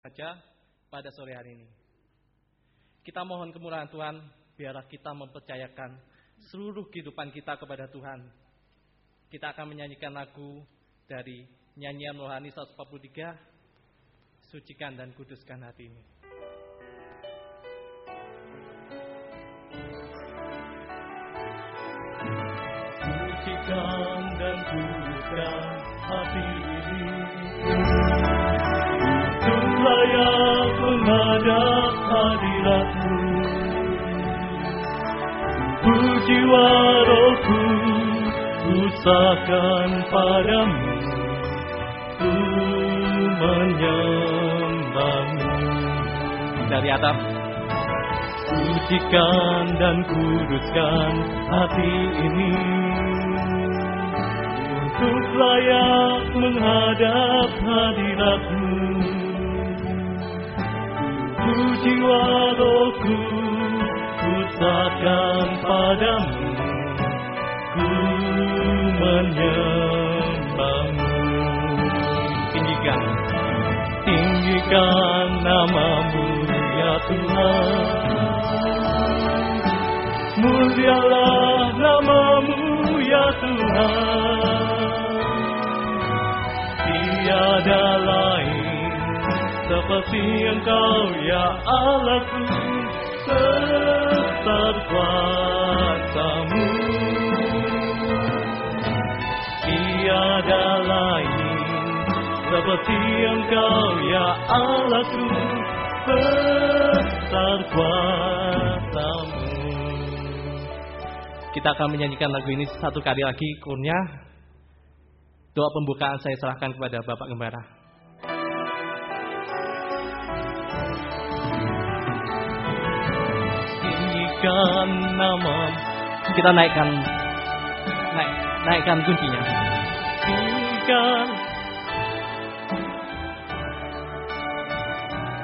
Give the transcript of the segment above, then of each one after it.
saja pada sore hari ini. Kita mohon kemurahan Tuhan, biarlah kita mempercayakan seluruh kehidupan kita kepada Tuhan. Kita akan menyanyikan lagu dari nyanyian rohani 143, Sucikan dan Kuduskan Hati ini. Sucikan dan kuduskan hati ini, untuk layak menghadap hadirat-Mu. Jiwa rohku usahakan padamu, ku menyembah-Mu. Dari atas. Sucikan dan kuduskan hati ini, untuk layak menghadap hadirat-Mu. Jiwa rohku usahakan padamu, ku menyembah-Mu. Tinggikan nama-Mu ya Tuhan, mulialah nama-Mu ya Tuhan. Tiada lain seperti Engkau ya Allahku, besar kuasa-Mu. Tiada lain seperti Engkau ya Allahku, besar kuasa-Mu. Kita akan menyanyikan lagu ini satu kali lagi kurnya. Doa pembukaan saya serahkan kepada Bapak Gembara. Tinggikan nama. Kita naikkan kuncinya. Tinggikan.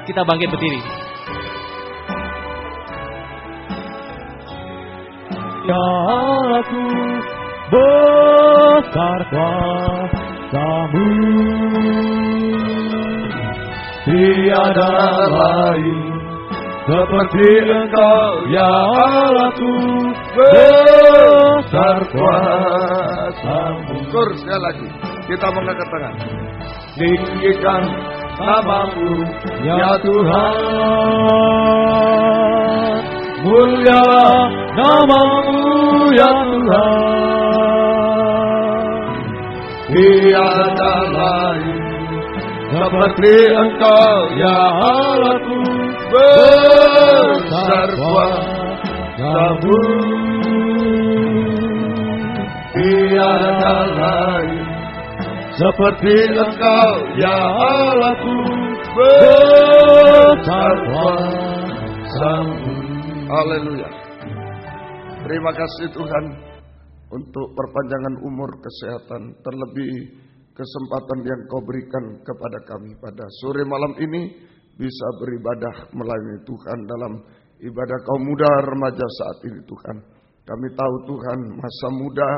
Kita bangkit berdiri. Ya aku besar kuasa-Mu, tiada lain seperti Engkau ya Allahku, besar kuasa-Mu. Sekali lagi kita mengangkat tangan. Tinggikan nama-Mu ya Tuhan, mulialah nama-Mu ya Tuhan. Tiada lain seperti Engkau ya Allahku, besar kuasa-Mu. Tiada lain seperti Engkau ya Allahku, besar kuasa-Mu. Haleluya. Terima kasih Tuhan untuk perpanjangan umur, kesehatan, terlebih kesempatan yang Kau berikan kepada kami pada sore malam ini bisa beribadah melayani Tuhan dalam ibadah kaum muda remaja saat ini Tuhan. Kami tahu Tuhan masa muda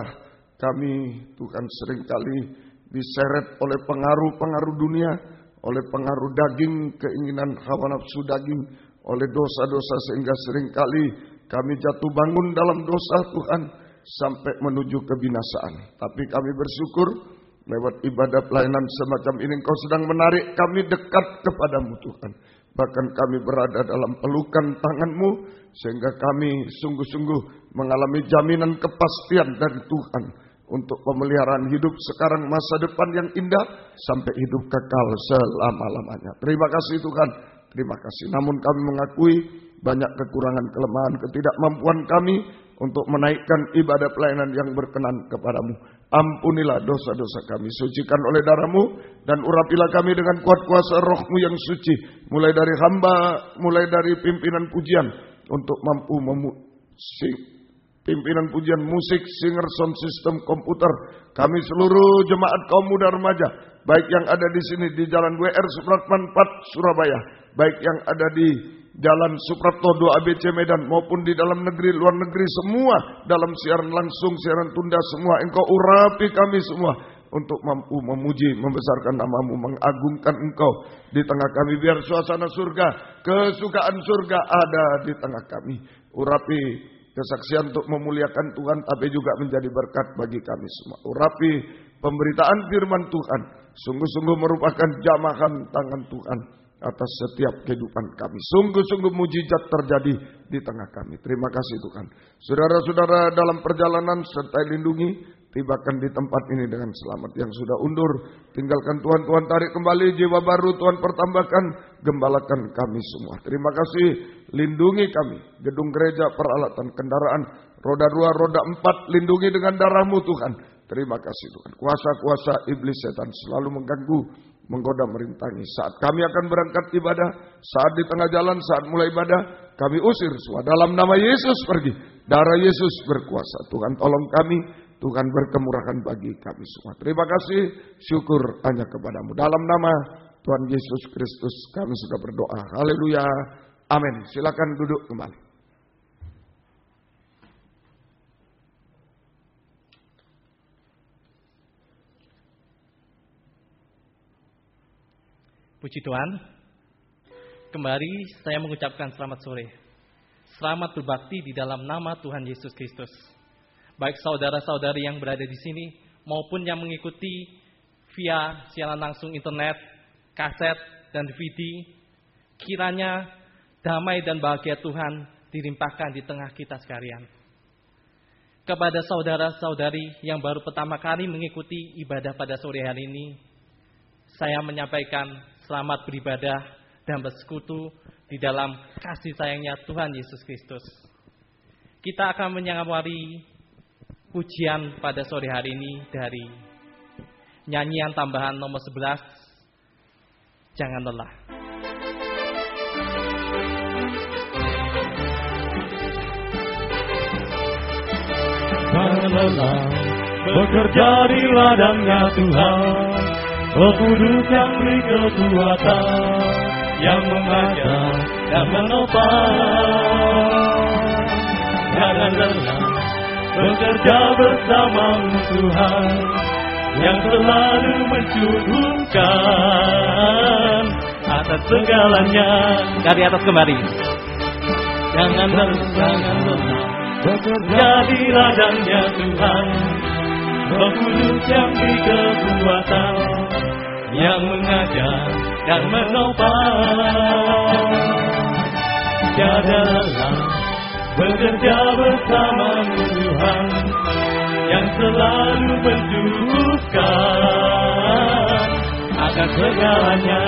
kami Tuhan seringkali diseret oleh pengaruh-pengaruh dunia, oleh pengaruh daging, keinginan hawa nafsu daging, oleh dosa-dosa sehingga seringkali kami jatuh bangun dalam dosa Tuhan sampai menuju kebinasaan. Tapi kami bersyukur lewat ibadah pelayanan semacam ini Engkau sedang menarik kami dekat kepadamu Tuhan. Bahkan kami berada dalam pelukan tangan-Mu sehingga kami sungguh-sungguh mengalami jaminan kepastian dari Tuhan untuk pemeliharaan hidup sekarang, masa depan yang indah sampai hidup kekal selama-lamanya. Terima kasih Tuhan. Terima kasih. Namun kami mengakui banyak kekurangan, kelemahan, ketidakmampuan kami untuk menaikkan ibadah pelayanan yang berkenan kepadamu. Ampunilah dosa-dosa kami, sucikan oleh darah-Mu, dan urapilah kami dengan kuat kuasa roh-Mu yang suci. Mulai dari hamba, mulai dari pimpinan pujian, untuk mampu pimpinan pujian musik, singer, sound system, komputer. Kami seluruh jemaat kaum muda remaja, baik yang ada di sini di Jalan WR Supratman 4 Surabaya, baik yang ada di Jalan Suprapto 2 ABC Medan maupun di dalam negeri, luar negeri, semua dalam siaran langsung, siaran tunda, semua Engkau urapi kami semua untuk mampu memuji, membesarkan nama-Mu, mengagungkan Engkau di tengah kami. Biar suasana surga, kesukaan surga ada di tengah kami. Urapi kesaksian untuk memuliakan Tuhan, tapi juga menjadi berkat bagi kami semua. Urapi pemberitaan firman Tuhan, sungguh-sungguh merupakan jamahan tangan Tuhan atas setiap kehidupan kami. Sungguh-sungguh mujizat terjadi di tengah kami. Terima kasih Tuhan. Saudara-saudara dalam perjalanan serta lindungi, tibakan di tempat ini dengan selamat. Yang sudah undur, tinggalkan Tuhan. Tuhan tarik kembali jiwa baru, Tuhan pertambahkan, gembalakan kami semua. Terima kasih, lindungi kami. Gedung gereja, peralatan kendaraan, roda 2, roda 4, lindungi dengan darah-Mu Tuhan. Terima kasih Tuhan. Kuasa-kuasa iblis setan selalu mengganggu, menggoda, merintangi. Saat kami akan berangkat ibadah, saat di tengah jalan, saat mulai ibadah, kami usir semua. Dalam nama Yesus pergi. Darah Yesus berkuasa. Tuhan tolong kami. Tuhan berkemurahan bagi kami semua. Terima kasih. Syukur hanya kepada-Mu. Dalam nama Tuhan Yesus Kristus kami sudah berdoa. Haleluya. Amin. Silakan duduk kembali. Puji Tuhan. Kembali saya mengucapkan selamat sore. Selamat berbakti di dalam nama Tuhan Yesus Kristus. Baik saudara-saudari yang berada di sini maupun yang mengikuti via siaran langsung internet, kaset, dan DVD, kiranya damai dan bahagia Tuhan dilimpahkan di tengah kita sekalian. Kepada saudara-saudari yang baru pertama kali mengikuti ibadah pada sore hari ini, saya menyampaikan selamat beribadah dan bersekutu di dalam kasih sayangnya Tuhan Yesus Kristus. Kita akan menyamari pujian pada sore hari ini dari nyanyian tambahan nomor 11, Jangan Lelah. Jangan lelah bekerja di ladangnya Tuhan, Roh Kudus yang beri kekuatan, yang mengajar dan menopang. Jangan lelah bekerja bersama-Mu Tuhan, yang selalu mencukupkan atas segalanya. Dari atas kembali. Jangan lelah bekerja di ladangnya Tuhan, Roh Kudus yang beri kekuatan, yang mengajar dan menopang. Tiada lelah bekerja bersama-Mu Tuhan, yang selalu mencukupkan akan segalanya.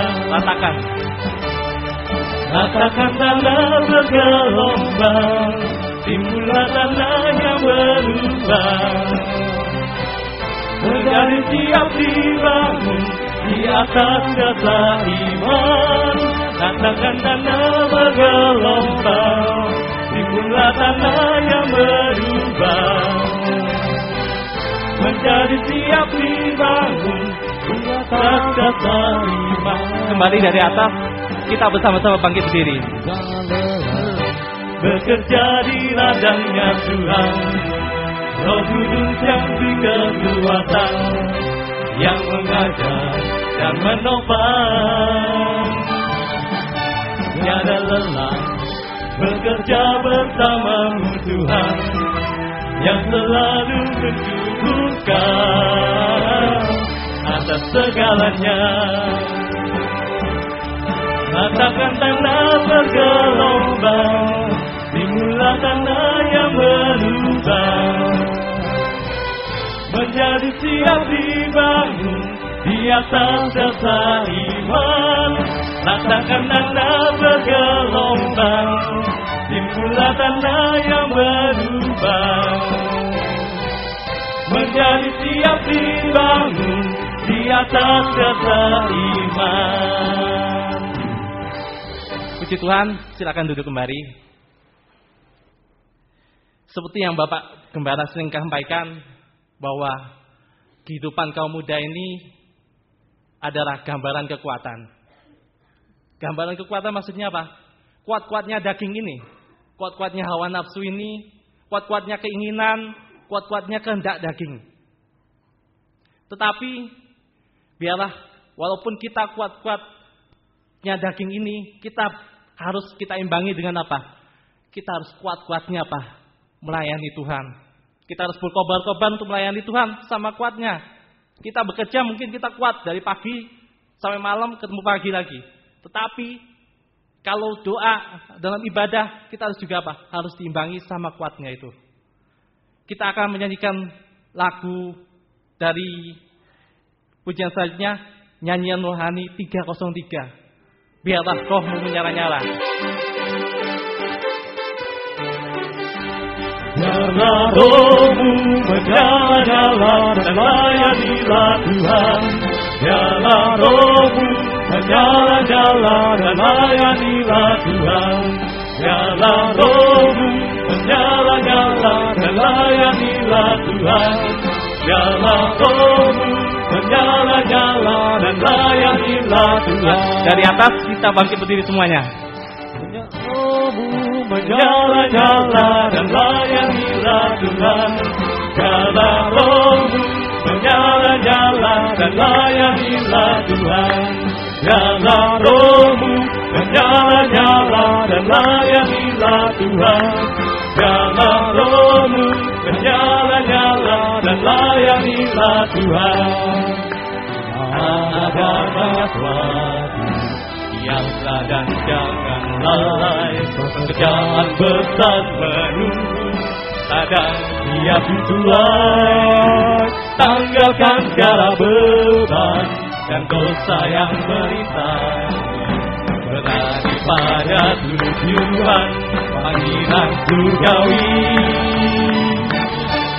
Katakan tanda bergelombang, timbullah tanda yang berubah, menjadi siap dibangun di atas dasar iman. Katakan tanda bergelombang, timbullah tanda yang berubah, menjadi siap dibangun di atas dasar iman. Kembali dari atas, kita bersama-sama bangkit berdiri. Bekerja di ladangnya Tuhan, Roh Kudus yang beri kekuatan, yang mengajar dan menopang. Tiada lelah bekerja bersama-Mu Tuhan, yang selalu mencukupkan atas segalanya. Katakan tanda bergelombang, timbullah tanda yang berubah, menjadi siap dibangun di atas dasar iman. Katakan tanda bergelombang, timbullah tanda yang berubah, menjadi siap dibangun di atas dasar iman. Puji Tuhan, silakan duduk kembali. Seperti yang Bapak Gembala sering sampaikan, bahwa kehidupan kaum muda ini adalah gambaran kekuatan. Gambaran kekuatan maksudnya apa? Kuat-kuatnya daging ini, kuat-kuatnya hawa nafsu ini, kuat-kuatnya keinginan, kuat-kuatnya kehendak daging. Tetapi biarlah walaupun kita kuat-kuatnya daging ini, kita imbangi dengan apa? Kita harus kuat-kuatnya apa? Melayani Tuhan. Kita harus berkorban-korban untuk melayani Tuhan sama kuatnya. Kita bekerja mungkin kita kuat dari pagi sampai malam, ketemu pagi lagi. Tetapi kalau doa dalam ibadah, kita harus juga apa? Harus diimbangi sama kuatnya itu. Kita akan menyanyikan lagu dari pujian selanjutnya, nyanyian rohani 303. Biarlah rohmu menyala-nyala. Biarlah rohmu menyala-nyala dan layanilah Tuhan. Biarlah rohmu menyala-nyala dan layanilah Tuhan. Biarlah rohmu menyala-nyala dan layanilah Tuhan. Biarlah rohmu menyala-nyala dan layanilah Tuhan. Dari atas kita bangkit berdiri semuanya. Rohmu menyala-nyala dan layanilah Tuhan. Biarlah rohmu menyala-nyala dan layanilah Tuhan. Biarlah rohmu menyala-nyala dan layanilah Tuhan. Biarlah rohmu menyala-nyala dan layanilah Tuhan. Ada sesuatu yang dan jangan lalai, pekerjaan besar menunggu, sadar siap Tuhan. Tanggalkan segala beban dan dosa yang merintangi, berlari pada tujuan panggilan surgawi.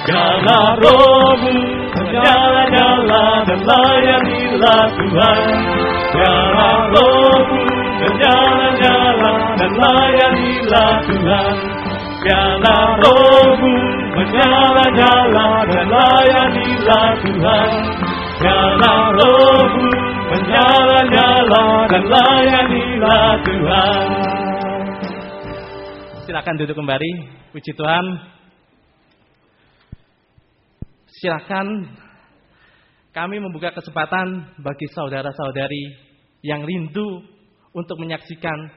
Biarlah rohmu menyala-nyala dan layanilah Tuhan. Biarlah rohmu menyala-nyala dan layanilah Tuhan. Biarlah rohmu menyala-nyala dan layanilah Tuhan. Biarlah rohmu menyala-nyala dan layanilah Tuhan. Silakan duduk kembali. Puji Tuhan. Silakan kami membuka kesempatan bagi saudara-saudari yang rindu untuk menyaksikan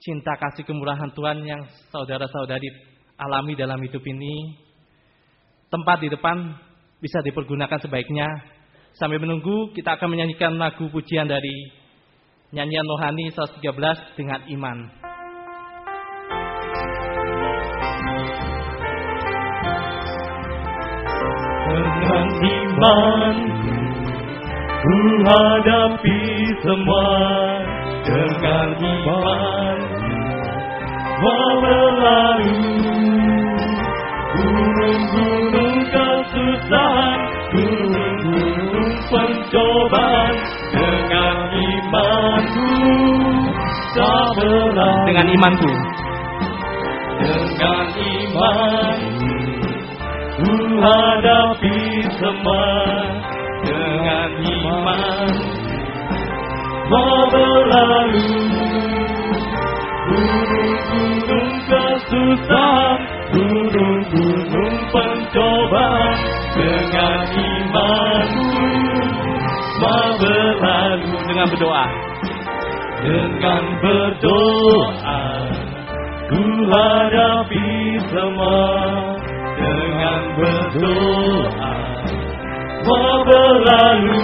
cinta kasih kemurahan Tuhan yang saudara-saudari alami dalam hidup ini. Tempat di depan bisa dipergunakan sebaiknya. Sambil menunggu, kita akan menyanyikan lagu pujian dari nyanyian rohani 113 dengan iman. Dengan iman ku hadapi semua. Dengan iman melalui gunung-gunung kesusahan, gunung-gunung pencobaan. Dengan imanku tak berlalu. Dengan imanku. Dengan iman ku hadapi semua. Dengan iman mau berlalu gunung-gunung kesusahan, gunung-gunung pencobaan. Dengan imanku mau berlalu. Dengan berdoa. Dengan berdoa ku hadapi semua. Dengan berdoa mau berlalu.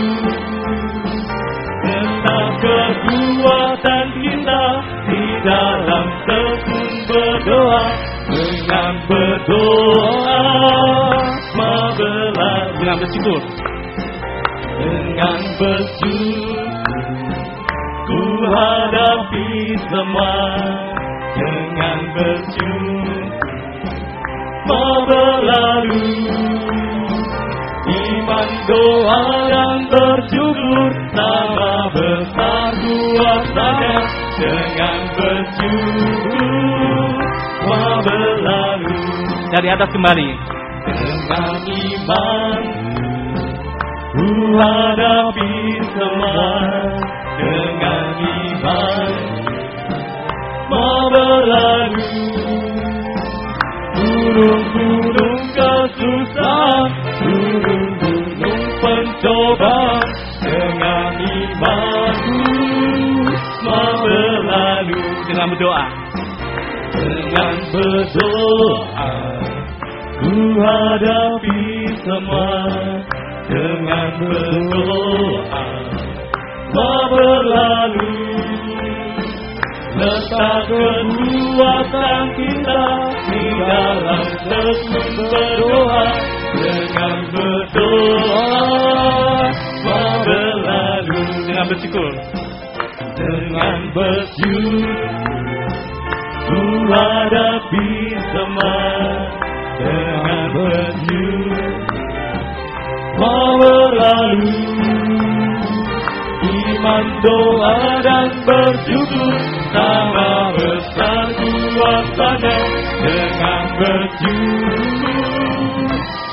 Tentang kekuatan kita di dalam tekun berdoa. Dengan berdoa mau berlalu. Dengan bersyukur. Dengan bersyukur ku hadapi semua. Dengan bersyukur mau berlalu. Iman, doa dan bersyukur sama besar kuasanya. Dengan bersyukur mau berlalu. Dari atas kembali. Dengan iman ku hadapi semua. Dengan iman mau berlalu. Gunung-gunung kesusahan, gunung-gunung pencobaan. dengan berdoa. Dengan berdoa ku hadapi semua. Dengan berdoa semua berlalu. Letak kekuatan kita di dalam terus berdoa. Dengan berdoa semua berlalu. Dengan bersyukur. Dengan bersyukur ku hadapi semua. Dengan bersyukur semua berlalu. Iman, doa dan bersyukur sama besar kuasanya. Dengan bersyukur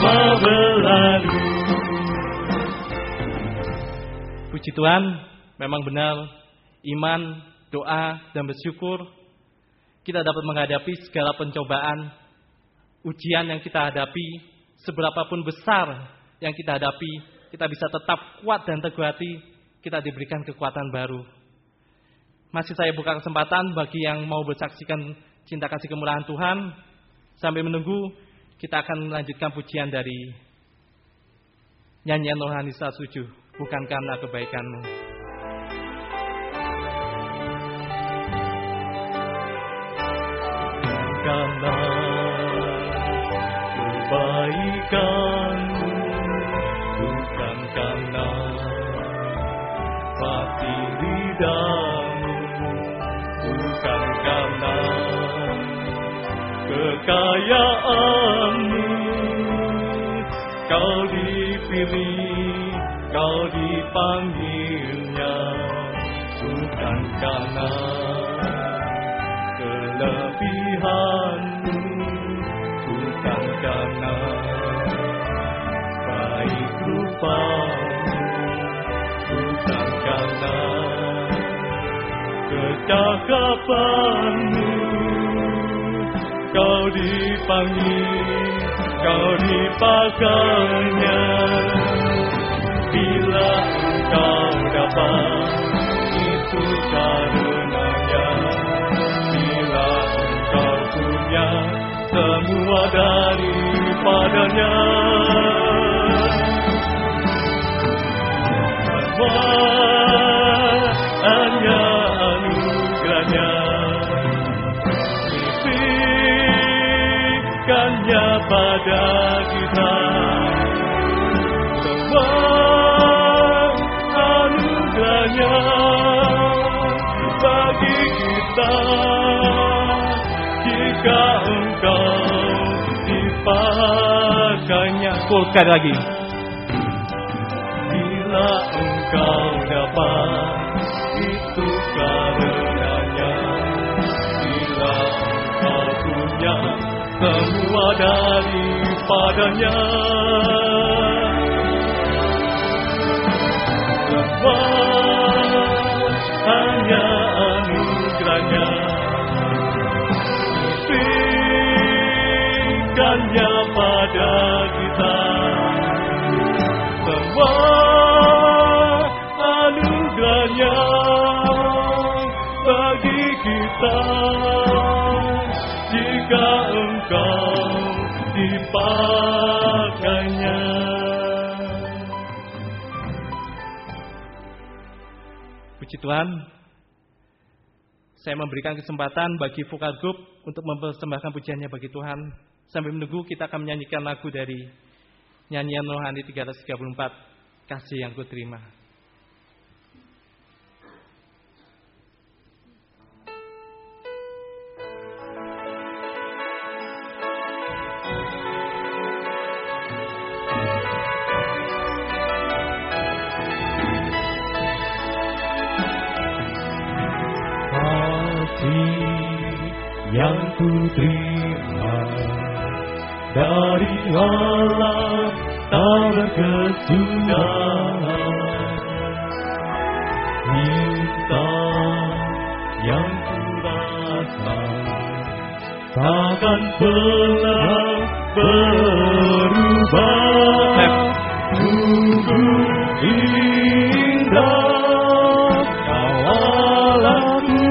semua berlalu. Puji Tuhan, memang benar iman, doa dan bersyukur kita dapat menghadapi segala pencobaan, ujian yang kita hadapi, seberapapun besar yang kita hadapi, kita bisa tetap kuat dan teguh hati, kita diberikan kekuatan baru. Masih saya buka kesempatan bagi yang mau bersaksikan cinta kasih kemurahan Tuhan. Sambil menunggu, kita akan melanjutkan pujian dari nyanyian rohani 107, bukan karena kebaikanmu. Karena kebaikanmu, bukan karena pasti lidah-Mu, bukan karena kekayaan-Mu. Kau dipilih, Kau dipanggilnya, bukan karena kelebihan-Mu, bukan karena baik rupa-Mu, bukan karena kecakapan-Mu. Kau dipanggil, Kau dipakainya. Bila Engkau dapat, itu karenanya. Bila Engkau punya semua daripadanya. Semua hanya anugerahnya. Berikannya pada kita. Semua anugerahnya bagi kita. Jika Engkau dipakainya. Sekali lagi. Bila Engkau dapat, itu karenanya. Bila Engkau punya semua daripadanya. Semua hanya anugerahnya. Berikannya pada kita. Semua anugerahnya bagi kita. Jika Engkau dipakainya. Puji Tuhan, saya memberikan kesempatan bagi vokal group untuk mempersembahkan pujiannya bagi Tuhan. Sambil menunggu, kita akan menyanyikan lagu dari nyanyian rohani 334, Kasih yang Kuterima. Yang ku terima dari Allah tak berkesudahan. Cinta yang ku rasa takkan pernah berubah. Sungguh indah Kau Allahku,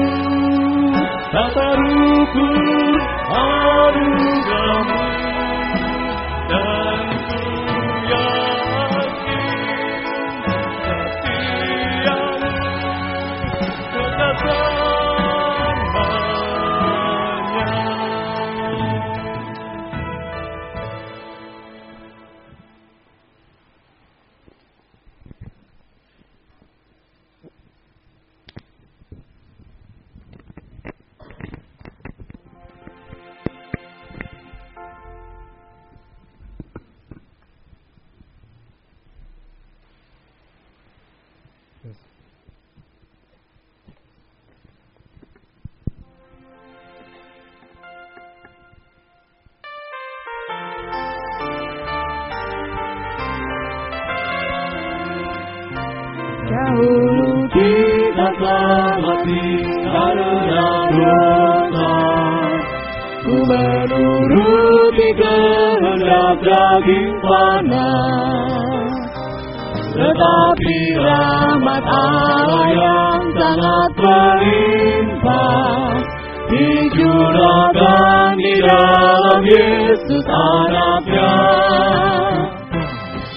tak terukur anugerahmu, dan ku yakin setiamu kekal selamanya. Dahulu kita telah mati karena dosa, ku menuruti kehendak daging panas. Tetapi rahmat Allah yang sangat berlimpah dicurahkan di dalam Yesus Anaknya.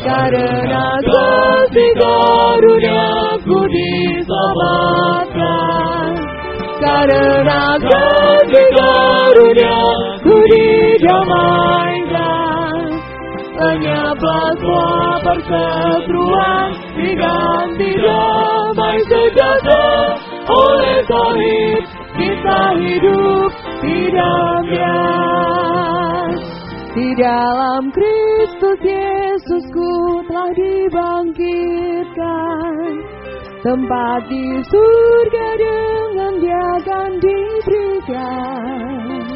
Karena kasih karunia-Ku diselamatkan, karena kasih karunia-Ku didamaikan. Lenyaplah semua perseteruan, diganti damai sejahtera. Oleh Salib kita hidup di damai. Di dalam Kristus Yesusku telah dibangkitkan, tempat di surga dengan Dia akan diberikan.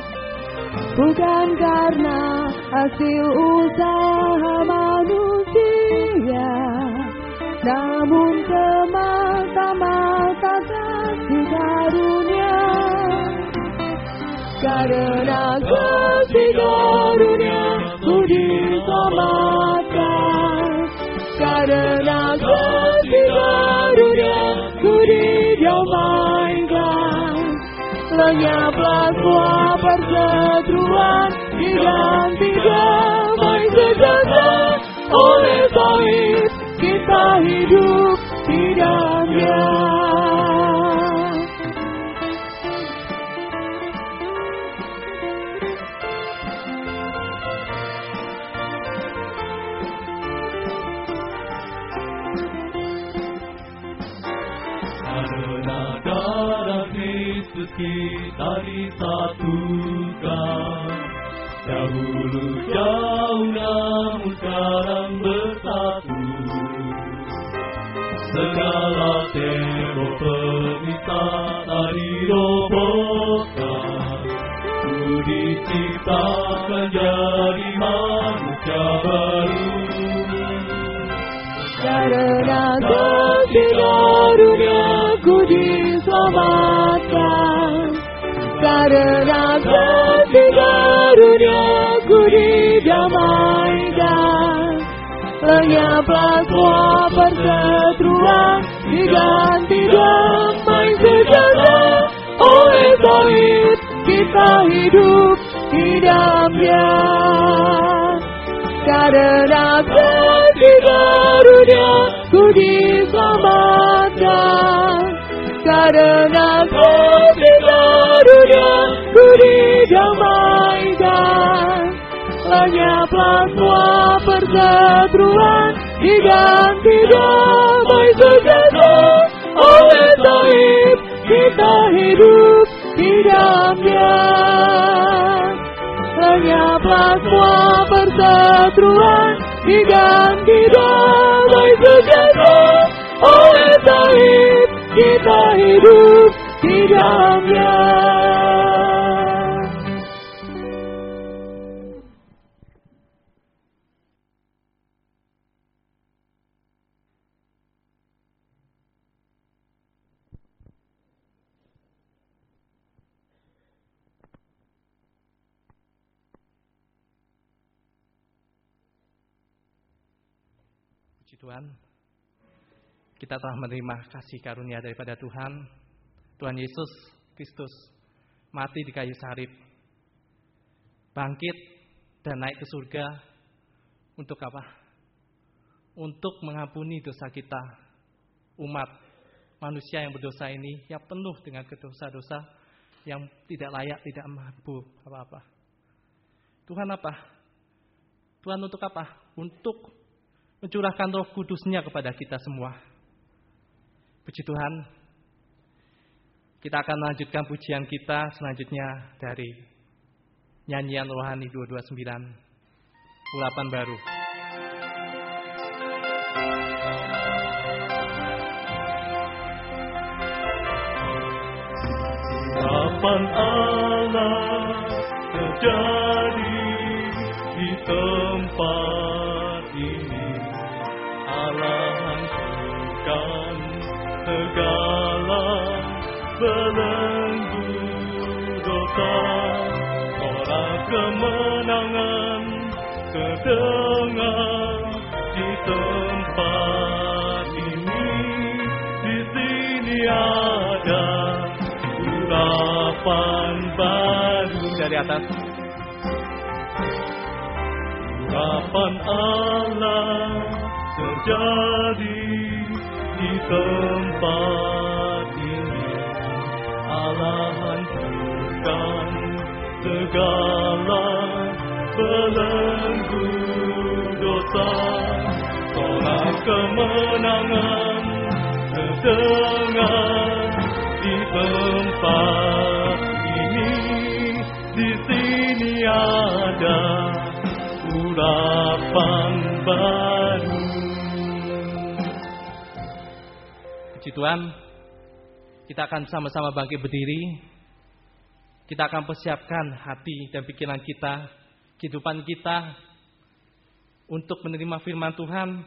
Bukan karena hasil usaha manusia, namun semata-mata kasih karunia. Karena kasih karunia-Ku diselamatkan, karena kasih karunia-Ku didamaikan. Lenyaplah semua perseteruan, diganti damai sejahtera. Oleh Salib kita hidup di damai. Kita disatukan, dahulu jauh namun sekarang bersatu. Segala tembok pemisah tak dirobohkan, ku diciptakan jadi manusia baru. Karena kasih karunia-Ku diselamatkan, karena kasih karunia-Ku didamaikan. Lenyaplah semua perseteruan, diganti damai sejahtera. Oleh Salib kita hidup di damai. Karena kasih karunia-Ku diselamatkan, karena kasih karunia-Ku didamaikan. Lenyaplah semua perseteruan, diganti damai sejahtera. Oleh Salib kita hidup di damai. Lenyaplah semua perseteruan, diganti damai sejahtera. Oleh Salib kita hidup di damai. Puji Tuhan, kita telah menerima kasih karunia daripada Tuhan Yesus Kristus mati di kayu salib, bangkit dan naik ke surga untuk apa? Untuk mengampuni dosa kita, umat manusia yang berdosa ini, yang penuh dengan dosa-dosa yang tidak layak, tidak mampu apa-apa. Tuhan apa? Tuhan untuk apa? Untuk mencurahkan Roh Kudus-Nya kepada kita semua. Puji Tuhan. Kita akan melanjutkan pujian kita selanjutnya dari nyanyian rohani 229, ulapan baru. Urapan Allah terjadi di tempat ini. Allah hancurkan segala belenggu dosa. Orang kemenangan terdengar di tempat ini. Di sini ada urapan baru. Dari atas. Urapan Allah terjadi di tempat ini. Allah hancurkan segala belenggu dosa. Sorak kemenangan terdengar di tempat ini. Di sini ada urapan baru. Puji Tuhan, kita akan sama-sama bangkit berdiri. Kita akan persiapkan hati dan pikiran kita, kehidupan kita untuk menerima firman Tuhan.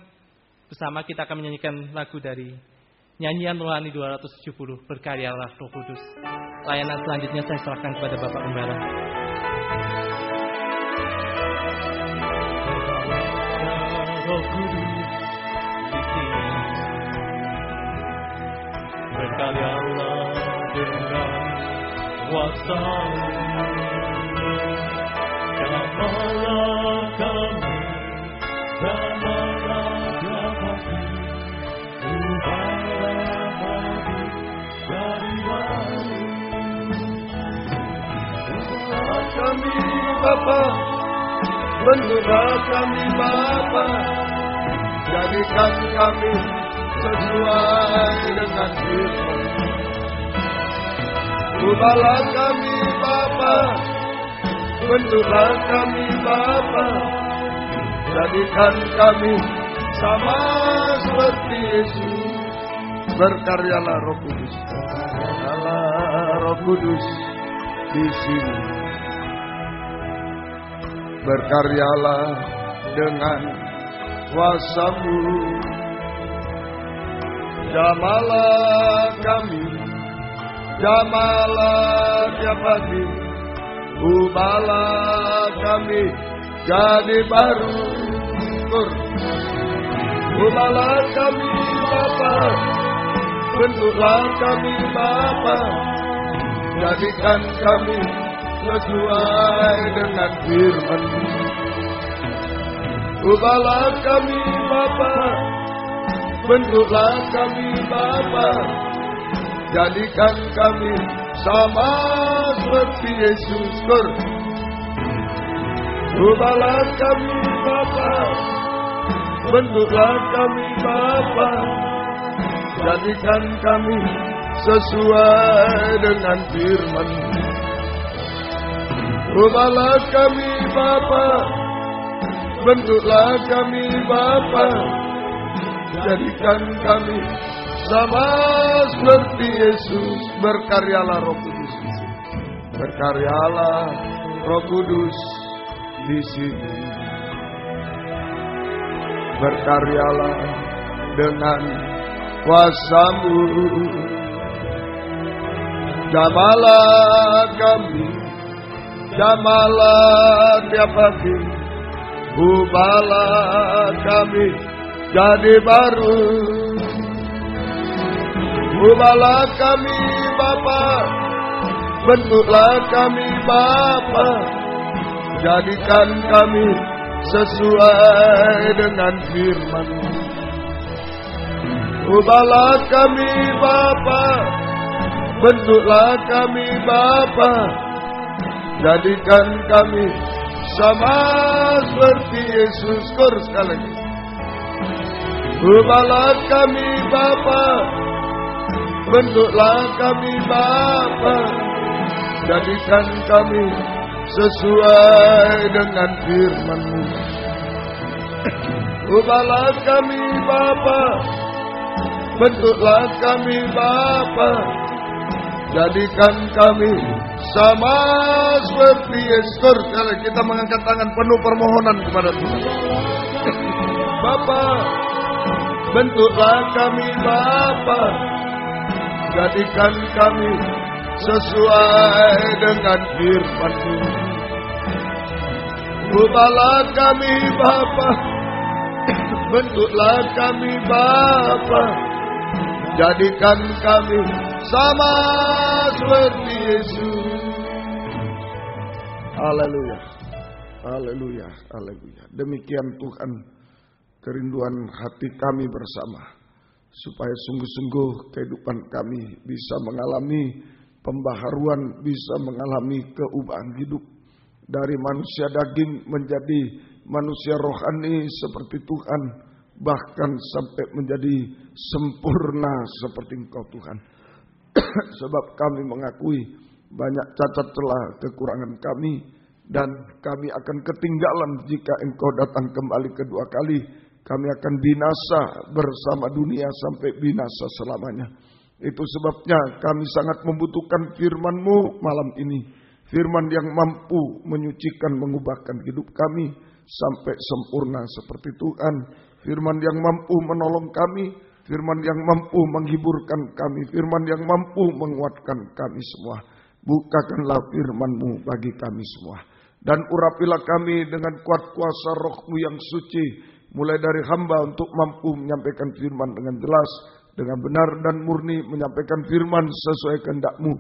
Bersama kita akan menyanyikan lagu dari nyanyian rohani 270, Berkaryalah Roh Kudus. Layanan selanjutnya saya serahkan kepada Bapak Gembala. Roh Kudus di sini, berkaryalah dengan kuasa-Mu. Jamalah kami, jamalah tiap hati, ubahlah hati dari baru. Ubahlah kami Bapa, bentuklah kami Bapa, jadikan kami sesuai dengan firman. Ubahlah kami Bapa, bentuklah kami Bapa, jadikan kami sama seperti Yesus. Berkaryalah Roh Kudus, berkaryalah Roh Kudus di sini. Berkaryalah dengan kuasa-Mu. Jamalah kami, jamalah tiap hati, ubahlah kami jadi baru. Ubahlah kami Bapa, bentuklah kami Bapa, jadikan kami sesuai dengan firman. Ubahlah kami Bapa, bentuklah kami Bapa, jadikan kami sama seperti Yesus. Ubahlah kami Bapa, bentuklah kami Bapa, jadikan kami sesuai dengan firman. Ubahlah kami Bapa, bentuklah kami Bapa, jadikan kami sama seperti Yesus. Berkaryalah Roh Kudus, berkaryalah Roh Kudus di sini. Berkaryalah dengan kuasa-Mu. Jamalah kami, jamalah tiap hati, ubahlah kami jadi baru. Ubahlah kami Bapa, bentuklah kami Bapa, jadikan kami sesuai dengan firman-Mu. Ubahlah kami Bapa, bentuklah kami Bapa, jadikan kami sama seperti Yesus. Kor sekali lagi. Ubahlah kami Bapa, bentuklah kami Bapa, jadikan kami sesuai dengan firman-Mu. Ubahlah kami Bapa, bentuklah kami Bapa, jadikan kami sama seperti Yesus. Kalau kita mengangkat tangan penuh permohonan kepada Tuhan. Bapa, bentuklah kami Bapa, jadikan kami sesuai dengan firman-Mu. Ubahlah kami Bapa, bentuklah kami Bapa, jadikan kami sama seperti Yesus. Haleluya, haleluya, haleluya. Demikian Tuhan, kerinduan hati kami bersama, supaya sungguh-sungguh kehidupan kami bisa mengalami pembaharuan, bisa mengalami keubahan hidup dari manusia daging menjadi manusia rohani seperti Tuhan, bahkan sampai menjadi sempurna seperti Engkau Tuhan. Sebab kami mengakui banyak cacat celah kekurangan kami, dan kami akan ketinggalan jika Engkau datang kembali kedua kali. Kami akan binasa bersama dunia sampai binasa selamanya. Itu sebabnya kami sangat membutuhkan firman-Mu malam ini. Firman yang mampu menyucikan, mengubahkan hidup kami sampai sempurna seperti Tuhan. Firman yang mampu menolong kami, firman yang mampu menghiburkan kami, firman yang mampu menguatkan kami semua. Bukakanlah firman-Mu bagi kami semua. Dan urapilah kami dengan kuat kuasa Roh-Mu yang suci, mulai dari hamba untuk mampu menyampaikan firman dengan jelas, dengan benar dan murni, menyampaikan firman sesuai kehendak-Mu,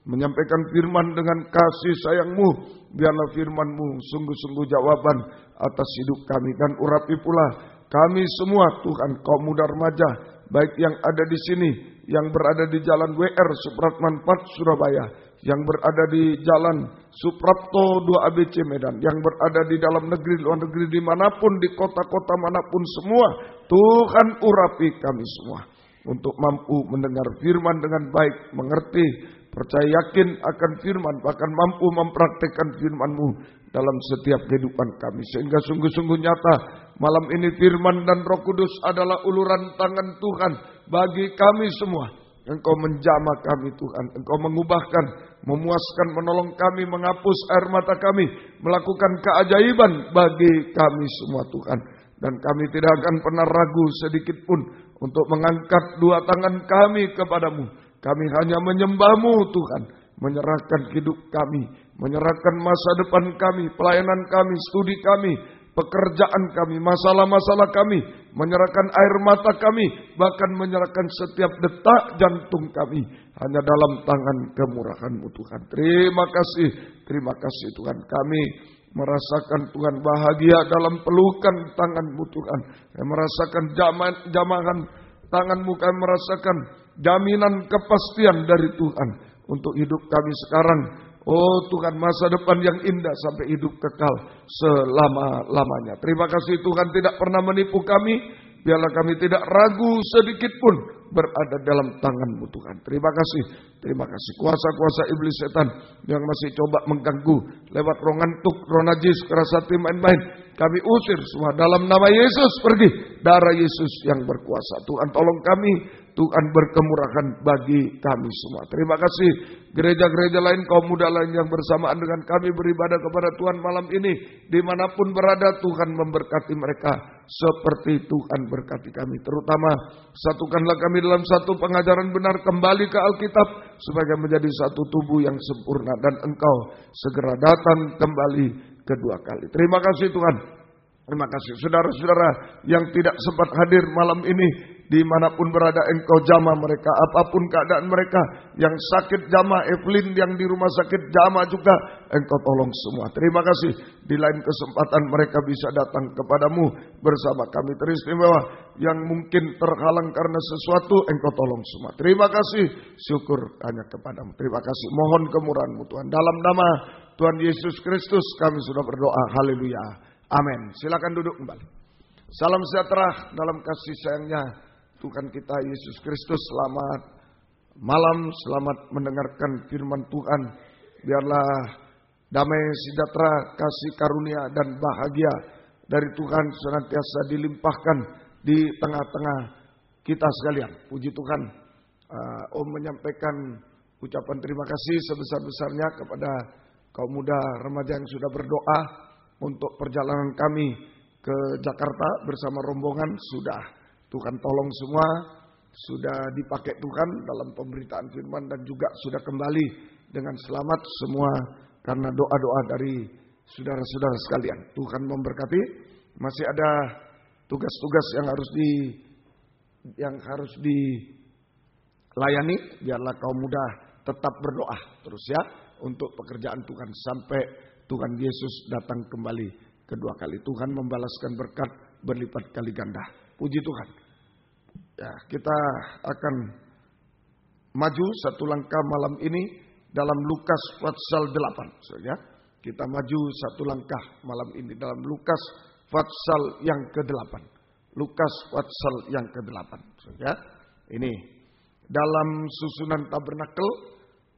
menyampaikan firman dengan kasih sayang-Mu. Biarlah firman-Mu sungguh-sungguh jawaban atas hidup kami. Dan urapi pula kami semua Tuhan, kaum muda remaja, baik yang ada di sini, yang berada di Jalan WR Supratman 4 Surabaya, yang berada di Jalan Suprapto 2 ABC Medan, yang berada di dalam negeri, luar negeri, dimanapun, di kota-kota manapun semua, Tuhan urapi kami semua untuk mampu mendengar firman dengan baik, mengerti, percaya yakin akan firman, bahkan mampu mempraktikkan firman-Mu dalam setiap kehidupan kami. Sehingga sungguh-sungguh nyata malam ini firman dan Roh Kudus adalah uluran tangan Tuhan bagi kami semua. Engkau menjamah kami Tuhan, Engkau mengubahkan, memuaskan, menolong kami, menghapus air mata kami, melakukan keajaiban bagi kami semua Tuhan. Dan kami tidak akan pernah ragu sedikit pun untuk mengangkat dua tangan kami kepadamu. Kami hanya menyembah-Mu Tuhan, menyerahkan hidup kami, menyerahkan masa depan kami, pelayanan kami, studi kami, pekerjaan kami, masalah-masalah kami, menyerahkan air mata kami, bahkan menyerahkan setiap detak jantung kami hanya dalam tangan kemurahan-Mu Tuhan. Terima kasih Tuhan. Kami merasakan Tuhan bahagia dalam pelukan tangan-Mu Tuhan. Kami merasakan jamahan tangan-Mu, kami merasakan jaminan kepastian dari Tuhan untuk hidup kami sekarang. Oh Tuhan, masa depan yang indah sampai hidup kekal selama-lamanya. Terima kasih Tuhan tidak pernah menipu kami. Biarlah kami tidak ragu sedikit pun berada dalam tangan-Mu Tuhan. Terima kasih kuasa-kuasa iblis setan yang masih coba mengganggu lewat roh ngantuk, roh najis, keras hati, main-main. Kami usir semua dalam nama Yesus, pergi. Darah Yesus yang berkuasa. Tuhan tolong kami, Tuhan berkemurahan bagi kami semua. Terima kasih gereja-gereja lain, kaum muda lain yang bersamaan dengan kami beribadah kepada Tuhan malam ini. Dimanapun berada, Tuhan memberkati mereka seperti Tuhan berkati kami. Terutama satukanlah kami dalam satu pengajaran benar, kembali ke Alkitab supaya menjadi satu tubuh yang sempurna, dan Engkau segera datang kembali kedua kali. Terima kasih Tuhan. Terima kasih saudara-saudara yang tidak sempat hadir malam ini dimanapun berada Engkau jamah mereka, apapun keadaan mereka, yang sakit jamah, Evelyn yang di rumah sakit jamah juga, Engkau tolong semua. Terima kasih, di lain kesempatan mereka bisa datang kepadamu bersama kami teristimewa, yang mungkin terhalang karena sesuatu, Engkau tolong semua. Terima kasih, syukur hanya kepadamu. Terima kasih, mohon kemurahan-Mu Tuhan. Dalam nama Tuhan Yesus Kristus kami sudah berdoa, haleluya, amin. Silakan duduk kembali. Salam sejahtera dalam kasih sayangnya Tuhan kita Yesus Kristus. Selamat malam, selamat mendengarkan firman Tuhan. Biarlah damai sejahtera, kasih karunia dan bahagia dari Tuhan senantiasa dilimpahkan di tengah-tengah kita sekalian. Puji Tuhan, Om menyampaikan ucapan terima kasih sebesar-besarnya kepada kaum muda remaja yang sudah berdoa untuk perjalanan kami ke Jakarta bersama rombongan. Sudah Tuhan tolong semua, sudah dipakai Tuhan dalam pemberitaan firman dan juga sudah kembali dengan selamat semua karena doa-doa dari saudara-saudara sekalian. Tuhan memberkati. Masih ada tugas-tugas yang harus dilayani. Biarlah kaum muda tetap berdoa terus ya untuk pekerjaan Tuhan sampai Tuhan Yesus datang kembali kedua kali. Tuhan membalaskan berkat berlipat kali ganda. Puji Tuhan. Ya, kita akan maju satu langkah malam ini dalam Lukas pasal 8. So, ya. Kita maju satu langkah malam ini dalam Lukas pasal yang ke-8. Lukas pasal yang ke-8. So, ya. Ini dalam susunan tabernakel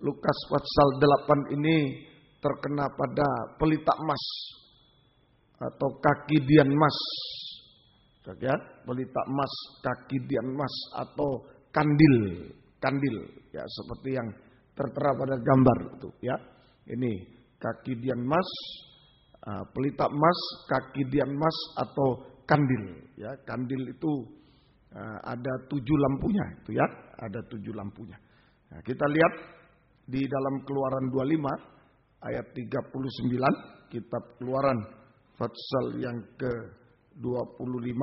Lukas pasal 8 ini terkena pada pelita emas atau kaki dian emas, ya, pelita emas, kaki dian emas atau kandil, ya seperti yang tertera pada gambar itu, ya. Ini kaki dian emas, pelita emas, kaki dian emas atau kandil, ya. Kandil itu ada 7 lampunya, itu ya, ada 7 lampunya. Nah, kita lihat di dalam Keluaran 25 ayat 39, kitab Keluaran pasal yang ke-25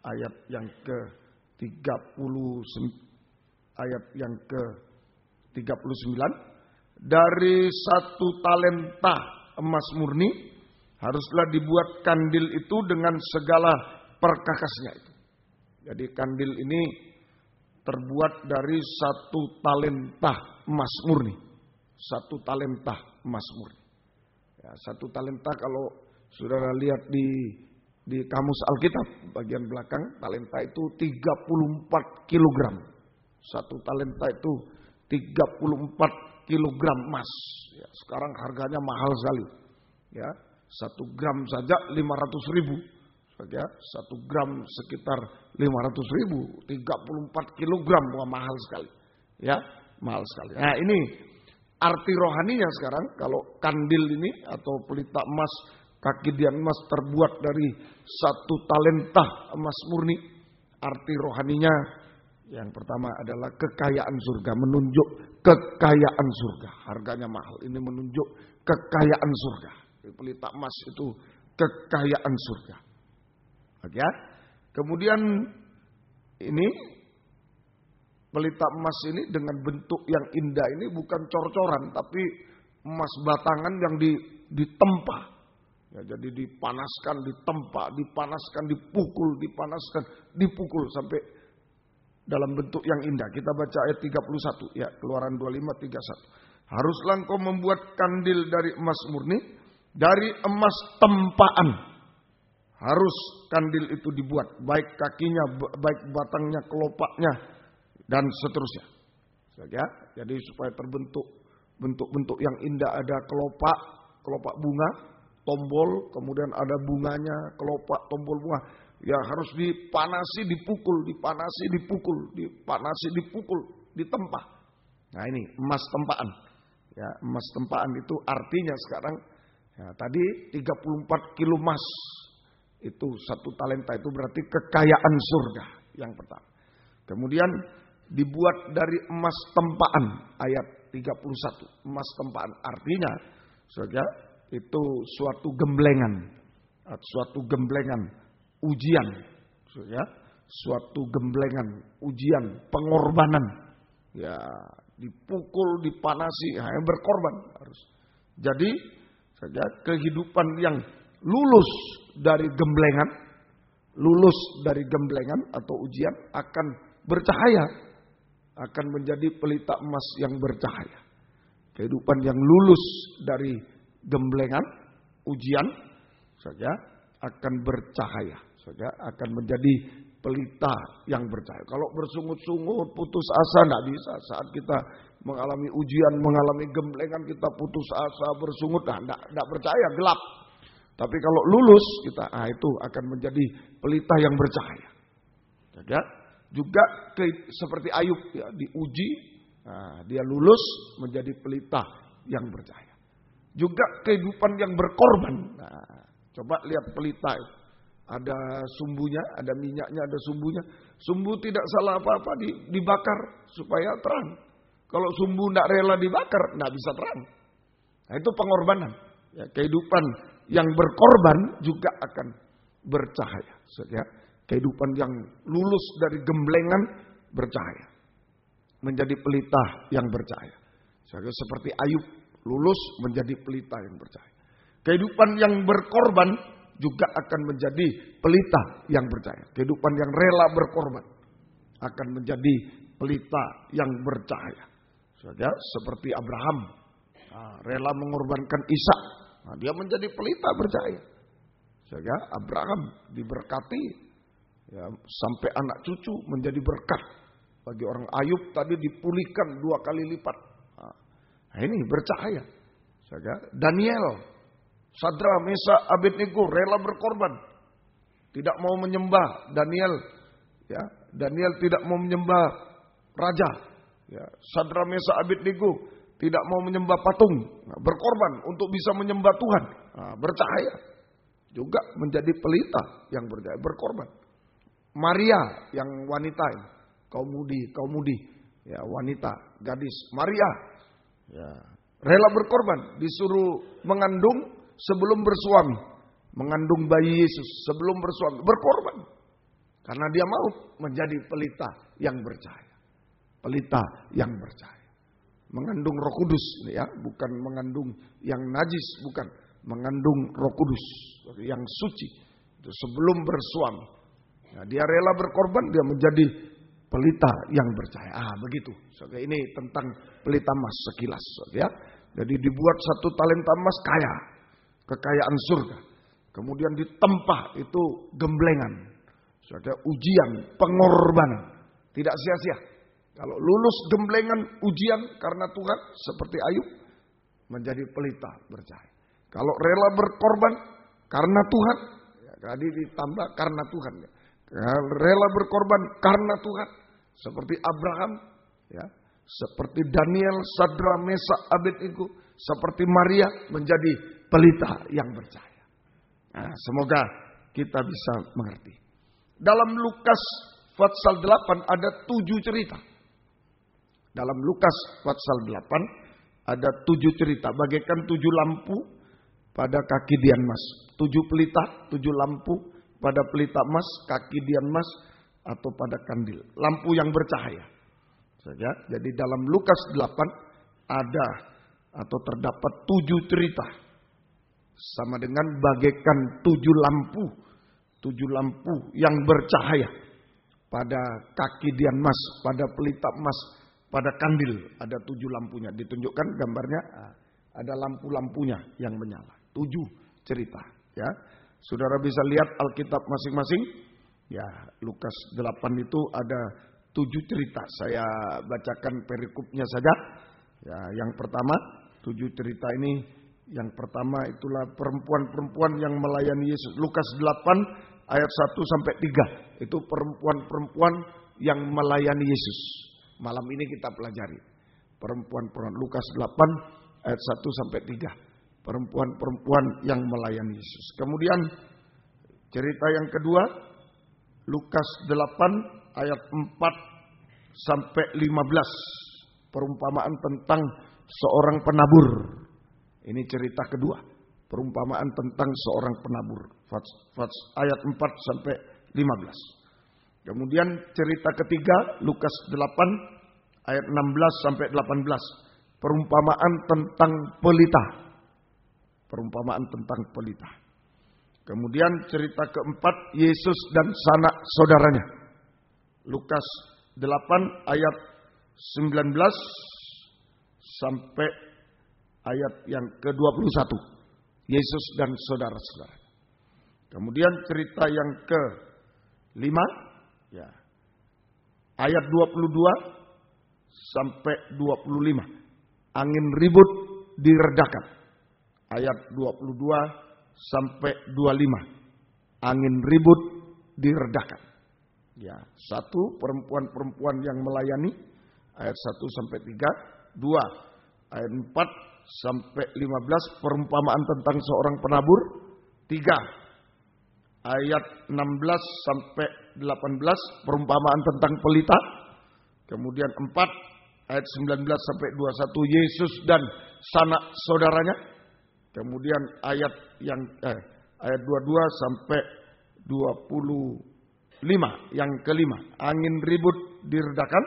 ayat yang ke-39, dari 1 talenta emas murni haruslah dibuat kandil itu dengan segala perkakasnya itu. Jadi kandil ini terbuat dari 1 talenta emas murni. 1 talenta emas murni. Ya, 1 talenta kalau saudara lihat di kamus Alkitab bagian belakang, talenta itu 34 kilogram. 1 talenta itu 34 kilogram emas. Ya, sekarang harganya mahal sekali. Ya, 1 gram saja 500.000. Ya, 1 gram sekitar 500.000. 34 kilogram, wah mahal sekali. Ya, mahal sekali. Nah, ini arti rohaninya sekarang kalau kandil ini atau pelita emas, kaki dian emas terbuat dari 1 talenta emas murni. Arti rohaninya yang pertama adalah kekayaan surga. Menunjuk kekayaan surga. Harganya mahal. Ini menunjuk kekayaan surga. Pelita emas itu kekayaan surga. Oke ya. Kemudian ini pelita emas ini dengan bentuk yang indah ini bukan cor-coran. Tapi emas batangan yang ditempa. Ya, jadi dipanaskan, ditempa, dipanaskan, dipukul sampai dalam bentuk yang indah. Kita baca ayat 31, ya, Keluaran 25:31. Haruslah engkau membuat kandil dari emas murni, dari emas tempaan. Harus kandil itu dibuat, baik kakinya, baik batangnya, kelopaknya, dan seterusnya. Ya, jadi supaya terbentuk bentuk-bentuk yang indah, ada kelopak bunga, tombol, kemudian ada bunganya, kelopak, tombol bunga. Ya harus dipanasi, dipukul, ditempa. Nah ini emas tempaan. Ya, emas tempaan itu artinya sekarang, ya, tadi 34 kilo emas. Itu 1 talenta, itu berarti kekayaan surga yang pertama. Kemudian dibuat dari emas tempaan, ayat 31. Emas tempaan artinya, saudara, itu suatu gemblengan ujian, ya, suatu gemblengan, ujian, pengorbanan. Ya, dipukul, dipanasi, berkorban harus. Jadi saja kehidupan yang lulus dari gemblengan atau ujian akan bercahaya, akan menjadi pelita emas yang bercahaya. Kehidupan yang lulus dari gemblengan, ujian saja akan bercahaya, saja akan menjadi pelita yang bercahaya. Kalau bersungut-sungut, putus asa, tidak bisa. Saat kita mengalami ujian, mengalami gemblengan, kita putus asa, bersungut, tidak percaya, gelap. Tapi kalau lulus kita, itu akan menjadi pelita yang bercahaya. Ya, juga seperti Ayub, ya, diuji, dia lulus menjadi pelita yang bercahaya. Juga kehidupan yang berkorban. Coba lihat pelita itu. Ada sumbunya, ada minyaknya, ada sumbunya. Sumbu tidak salah apa-apa, dibakar supaya terang. Kalau sumbu tidak rela dibakar, tidak bisa terang. Nah, itu pengorbanan. Ya, kehidupan yang berkorban juga akan bercahaya. Ya, kehidupan yang lulus dari gemblengan bercahaya. Menjadi pelita yang bercahaya. Seperti Ayub lulus menjadi pelita yang bercahaya. Kehidupan yang berkorban juga akan menjadi pelita yang bercahaya. Kehidupan yang rela berkorban akan menjadi pelita yang bercahaya. Seperti Abraham rela mengorbankan Ishak, dia menjadi pelita bercahaya. Abraham diberkati, ya, sampai anak cucu menjadi berkat bagi orang. Ayub tadi dipulihkan 2 kali lipat. Nah, ini bercahaya. Daniel, Sadra, Mesa, Abednego rela berkorban. Tidak mau menyembah Daniel. Ya, Daniel tidak mau menyembah raja. Ya, Sadra, Mesa, Abednego tidak mau menyembah patung. Berkorban untuk bisa menyembah Tuhan. Bercahaya. Juga menjadi pelita yang bercahaya. Berkorban. Maria yang wanita, kaum mudi. Ya, wanita, gadis. Maria. Ya, rela berkorban. Disuruh mengandung sebelum bersuami, mengandung bayi Yesus sebelum bersuami, berkorban. Karena dia mau menjadi pelita yang bercahaya. Pelita yang bercahaya. Mengandung Roh Kudus, ya, bukan mengandung yang najis, bukan. Mengandung Roh Kudus yang suci. Itu sebelum bersuami. Nah, dia rela berkorban, dia menjadi pelita yang bercahaya. Begitu. Ini tentang pelita emas sekilas, ya. Jadi dibuat 1 talenta emas kaya. Kekayaan surga. Kemudian ditempa itu gemblengan. Ada ujian, pengorbanan. Tidak sia-sia. Kalau lulus gemblengan ujian karena Tuhan, seperti Ayub, menjadi pelita bercahaya. Kalau rela berkorban karena Tuhan, ya, tadi ditambah karena Tuhan. Ya. Rela berkorban karena Tuhan, seperti Abraham, ya, seperti Daniel, Sadra, Mesa, Abednego, seperti Maria, menjadi pelita yang bercahaya. Nah, semoga kita bisa mengerti. Dalam Lukas pasal 8 ada 7 cerita. Dalam Lukas pasal 8 ada 7 cerita. Bagaikan 7 lampu pada kaki dian emas. 7 pelita, 7 lampu pada pelita emas, kaki dian emas, atau pada kandil. Lampu yang bercahaya. Jadi dalam Lukas 8 ada atau terdapat 7 cerita. Sama dengan bagaikan 7 lampu. 7 lampu yang bercahaya. Pada kaki dian emas, pada pelita emas, pada kandil. Ada 7 lampunya. Ditunjukkan gambarnya, ada lampu-lampunya yang menyala. 7 cerita. Ya, saudara bisa lihat Alkitab masing-masing. Ya, Lukas 8 itu ada 7 cerita. Saya bacakan perikopnya saja. Ya, yang pertama, 7 cerita ini. Yang pertama itulah perempuan-perempuan yang melayani Yesus. Lukas 8 ayat 1 sampai 3. Itu perempuan-perempuan yang melayani Yesus. Malam ini kita pelajari. Perempuan-perempuan Lukas 8 ayat 1 sampai 3. Perempuan-perempuan yang melayani Yesus. Kemudian cerita yang kedua, Lukas 8 ayat 4 sampai 15. Perumpamaan tentang seorang penabur. Ini cerita kedua. Perumpamaan tentang seorang penabur. Ayat 4 sampai 15. Kemudian cerita ketiga Lukas 8 ayat 16 sampai 18. Perumpamaan tentang pelita. Perumpamaan tentang pelita. Kemudian cerita keempat Yesus dan sanak saudaranya. Lukas 8 ayat 19 sampai ayat yang ke-21. Yesus dan saudara-saudara. Kemudian cerita yang ke-5 ya. Ayat 22 sampai 25. Angin ribut diredakan. Ayat 22 sampai 25. Angin ribut diredakan. Ya, 1 perempuan-perempuan yang melayani ayat 1 sampai 3, 2 ayat 4 sampai 15 perumpamaan tentang seorang penabur, 3 ayat 16 sampai 18 perumpamaan tentang pelita, kemudian 4 ayat 19 sampai 21 Yesus dan sanak saudaranya, kemudian ayat ayat 22 sampai 25 yang kelima angin ribut diredakan,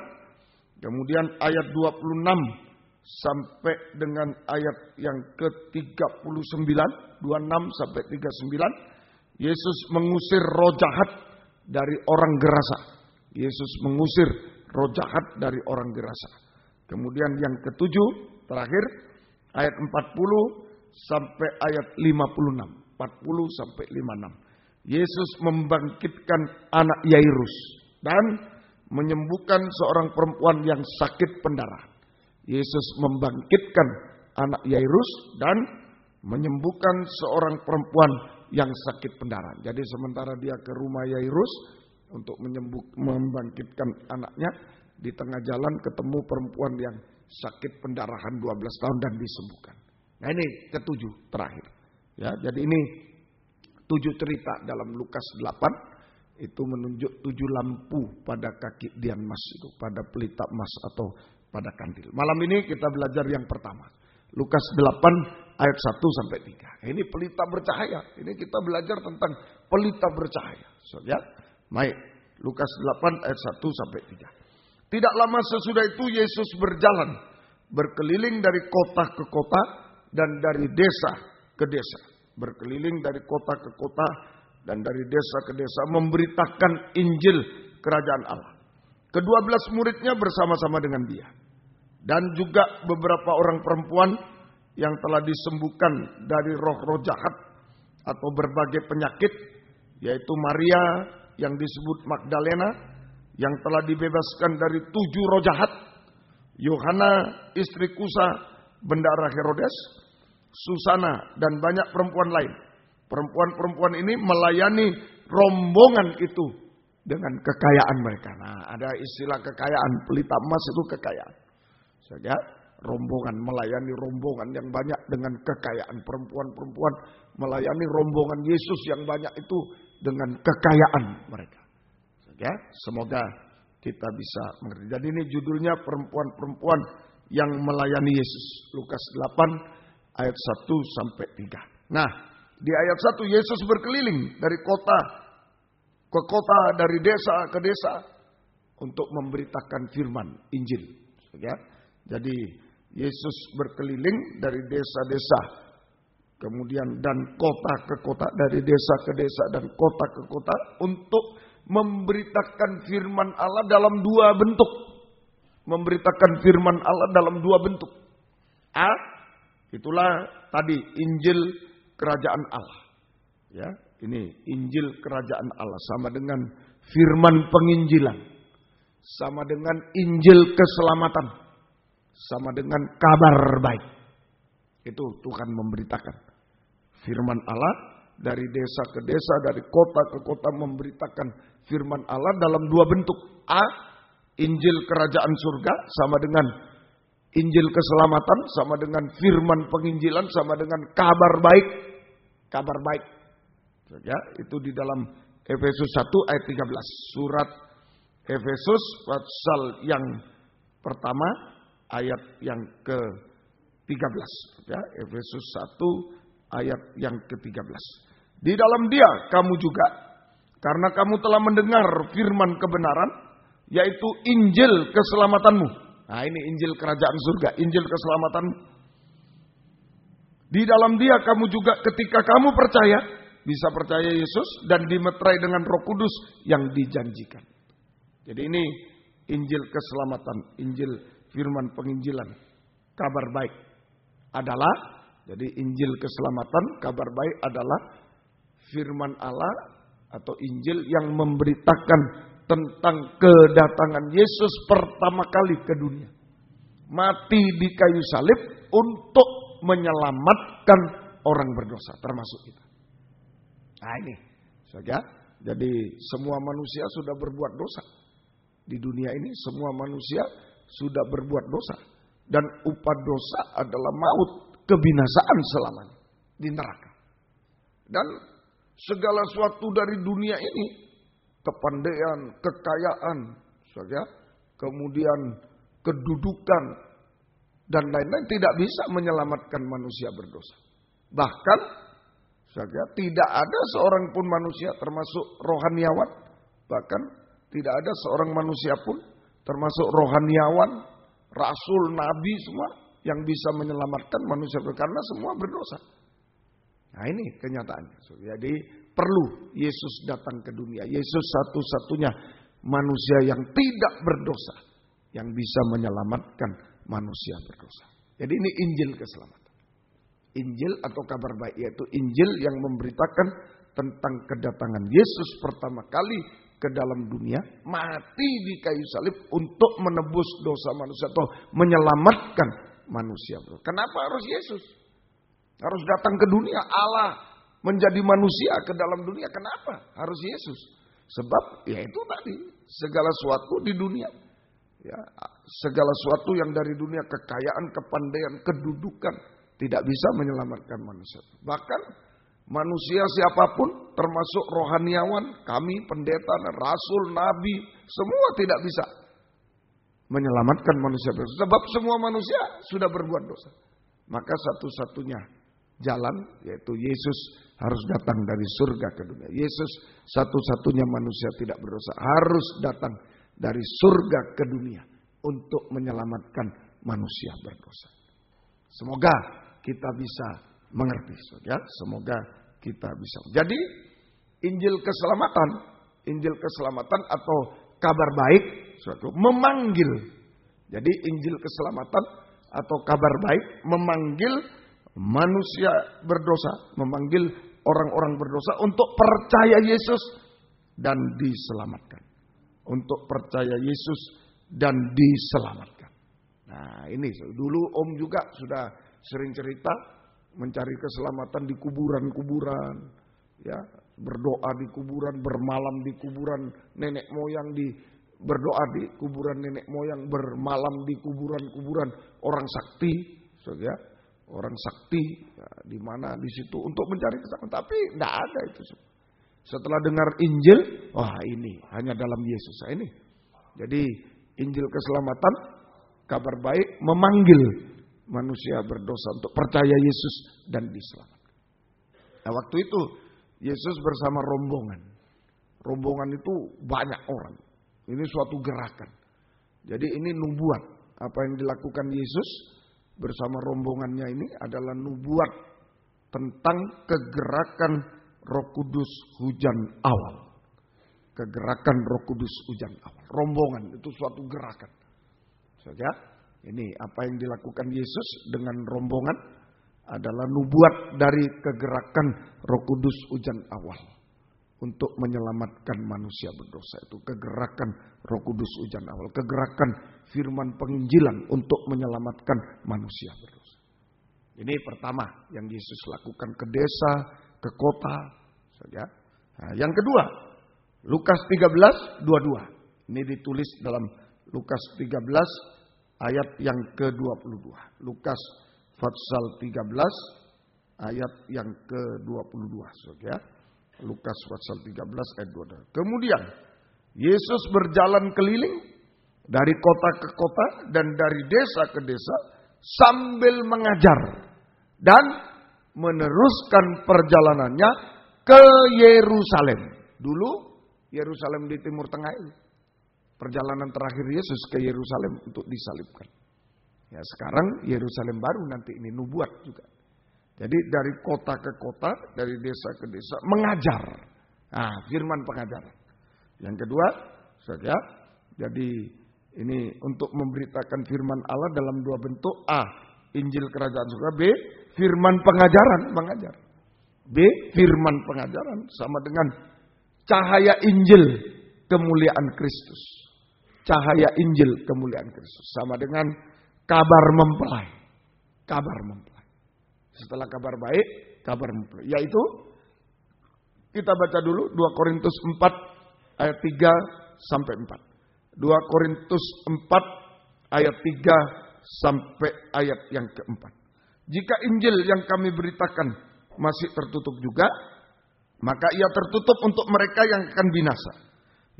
kemudian ayat 26 sampai dengan ayat yang ke-39, 26 sampai 39, Yesus mengusir roh jahat dari orang gerasa. Yesus mengusir roh jahat dari orang gerasa. Kemudian yang ketujuh, terakhir, ayat 40 sampai ayat 56. 40 sampai 56. Yesus membangkitkan anak Yairus dan menyembuhkan seorang perempuan yang sakit pendarahan. Yesus membangkitkan anak Yairus dan menyembuhkan seorang perempuan yang sakit pendarahan. Jadi sementara dia ke rumah Yairus untuk membangkitkan anaknya, di tengah jalan ketemu perempuan yang sakit pendarahan 12 tahun dan disembuhkan. Nah ini ketujuh terakhir. Ya, jadi ini 7 cerita dalam Lukas 8 itu menunjuk 7 lampu pada kaki Dian Mas itu, pada pelita emas atau pada kandil. Malam ini kita belajar yang pertama. Lukas 8 ayat 1 sampai 3. Ini pelita bercahaya. Ini kita belajar tentang pelita bercahaya. So, ya. Baik, Lukas 8 ayat 1 sampai 3. Tidak lama sesudah itu Yesus berjalan berkeliling dari kota ke kota dan dari desa ke desa. Berkeliling dari kota ke kota dan dari desa ke desa memberitakan Injil kerajaan Allah. Ke-12 muridnya bersama-sama dengan dia. Dan juga beberapa orang perempuan yang telah disembuhkan dari roh-roh jahat atau berbagai penyakit, yaitu Maria yang disebut Magdalena yang telah dibebaskan dari 7 roh jahat, Yohana istri Kusa bendahara Herodes, Susana dan banyak perempuan lain. Perempuan-perempuan ini melayani rombongan itu dengan kekayaan mereka. Nah, ada istilah kekayaan, pelita emas itu kekayaan. Saja rombongan melayani rombongan yang banyak dengan kekayaan. Perempuan-perempuan melayani rombongan Yesus yang banyak itu dengan kekayaan mereka. Saja semoga kita bisa mengerti. Jadi ini judulnya perempuan-perempuan yang melayani Yesus. Lukas 8 ayat 1 sampai 3. Nah, di ayat 1 Yesus berkeliling dari kota ke kota, dari desa ke desa untuk memberitakan firman Injil. Ya. Jadi Yesus berkeliling dari desa-desa, kemudian dan kota ke kota, dari desa ke desa dan kota ke kota untuk memberitakan firman Allah dalam 2 bentuk. Memberitakan firman Allah dalam 2 bentuk. Itulah tadi Injil kerajaan Allah. Ya, ini Injil kerajaan Allah sama dengan firman penginjilan. Sama dengan Injil keselamatan. Sama dengan kabar baik. Itu Tuhan memberitakan firman Allah dari desa ke desa, dari kota ke kota memberitakan firman Allah dalam 2 bentuk. Injil kerajaan surga sama dengan Injil keselamatan, sama dengan firman penginjilan, sama dengan kabar baik. Kabar baik. Ya, itu di dalam Efesus 1 ayat 13. Surat Efesus pasal yang pertama ayat yang ke-13. Ya, Efesus 1 ayat yang ke-13. Di dalam Dia kamu juga Karena kamu telah mendengar firman kebenaran, yaitu Injil keselamatanmu. Nah, ini Injil kerajaan surga, Injil keselamatanmu. Di dalam Dia kamu juga ketika kamu percaya, bisa percaya Yesus dan dimeterai dengan Roh Kudus yang dijanjikan. Jadi ini Injil keselamatan, Injil firman penginjilan. Kabar baik adalah, jadi Injil keselamatan, kabar baik adalah firman Allah atau Injil yang memberitakan tentang kedatangan Yesus pertama kali ke dunia. Mati di kayu salib untuk menyelamatkan orang berdosa, termasuk kita. Nah ini, saja. Jadi semua manusia sudah berbuat dosa. Di dunia ini semua manusia sudah berbuat dosa. Dan upah dosa adalah maut, kebinasaan selamanya di neraka. Dan segala sesuatu dari dunia ini, kepandaian, kekayaan, saja, kemudian kedudukan, dan lain-lain tidak bisa menyelamatkan manusia berdosa. Bahkan saja tidak ada seorang pun manusia termasuk rohaniawan, bahkan tidak ada seorang manusia pun termasuk rohaniawan, rasul, nabi semua yang bisa menyelamatkan manusia karena semua berdosa. Nah ini kenyataannya. Jadi perlu Yesus datang ke dunia. Yesus satu-satunya manusia yang tidak berdosa yang bisa menyelamatkan manusia berdosa. Jadi ini Injil keselamatan. Injil atau kabar baik, yaitu Injil yang memberitakan tentang kedatangan Yesus pertama kali ke dalam dunia, mati di kayu salib untuk menebus dosa manusia atau menyelamatkan manusia. Kenapa harus Yesus? Harus datang ke dunia, Allah menjadi manusia ke dalam dunia. Kenapa harus Yesus? Sebab ya itu tadi, segala sesuatu di dunia, ya, segala sesuatu yang dari dunia, kekayaan, kepandaian, kedudukan, tidak bisa menyelamatkan manusia. Bahkan manusia siapapun, termasuk rohaniawan, kami, pendeta, rasul, nabi, semua tidak bisa menyelamatkan manusia berdosa. Sebab semua manusia sudah berbuat dosa. Maka satu-satunya jalan, yaitu Yesus harus datang dari surga ke dunia. Yesus satu-satunya manusia tidak berdosa, harus datang dari surga ke dunia untuk menyelamatkan manusia berdosa. Semoga kita bisa mengerti, ya. Semoga kita bisa. Jadi Injil keselamatan atau kabar baik suatu memanggil. Jadi Injil keselamatan atau kabar baik memanggil manusia berdosa, memanggil orang-orang berdosa untuk percaya Yesus dan diselamatkan. Untuk percaya Yesus dan diselamatkan. Nah ini dulu Om juga sudah sering cerita mencari keselamatan di kuburan-kuburan, ya, berdoa di kuburan, bermalam di kuburan nenek moyang, berdoa di kuburan nenek moyang, bermalam di kuburan-kuburan orang sakti, ya, orang sakti, ya, di mana di situ untuk mencari keselamatan, tapi tidak ada itu. Setelah dengar Injil, wah ini hanya dalam Yesus. Ini, jadi Injil keselamatan, kabar baik memanggil manusia berdosa untuk percaya Yesus dan diselamatkan. Nah waktu itu Yesus bersama rombongan. Rombongan itu banyak orang. Ini suatu gerakan. Jadi ini nubuat. Apa yang dilakukan Yesus bersama rombongannya ini adalah nubuat tentang kegerakan Roh Kudus hujan awal. Kegerakan Roh Kudus hujan awal. Rombongan itu suatu gerakan. Saja. Ini apa yang dilakukan Yesus dengan rombongan adalah nubuat dari kegerakan Roh Kudus hujan awal untuk menyelamatkan manusia berdosa. Itu kegerakan Roh Kudus hujan awal, kegerakan firman penginjilan untuk menyelamatkan manusia berdosa. Ini pertama yang Yesus lakukan ke desa, ke kota, saja. Nah, yang kedua, Lukas 13:22. Ini ditulis dalam Lukas 13 ayat yang ke-22. Lukas pasal 13 ayat yang ke-22. Ya. Lukas pasal 13 ayat 22. Kemudian Yesus berjalan keliling dari kota ke kota dan dari desa ke desa sambil mengajar dan meneruskan perjalanannya ke Yerusalem. Dulu Yerusalem di Timur Tengah itu. Perjalanan terakhir Yesus ke Yerusalem untuk disalibkan. Ya, sekarang Yerusalem baru nanti ini nubuat juga. Jadi dari kota ke kota, dari desa ke desa mengajar. Nah, firman pengajaran. Yang kedua, saudara, jadi ini untuk memberitakan firman Allah dalam dua bentuk. A, Injil Kerajaan Surga. B, firman pengajaran, mengajar. B, firman pengajaran sama dengan cahaya Injil kemuliaan Kristus. Cahaya Injil kemuliaan Kristus sama dengan kabar mempelai. Kabar mempelai. Setelah kabar baik, kabar mempelai. Yaitu kita baca dulu 2 Korintus 4 ayat 3 sampai 4. 2 Korintus 4 ayat 3 sampai ayat yang keempat. Jika Injil yang kami beritakan masih tertutup juga, maka ia tertutup untuk mereka yang akan binasa.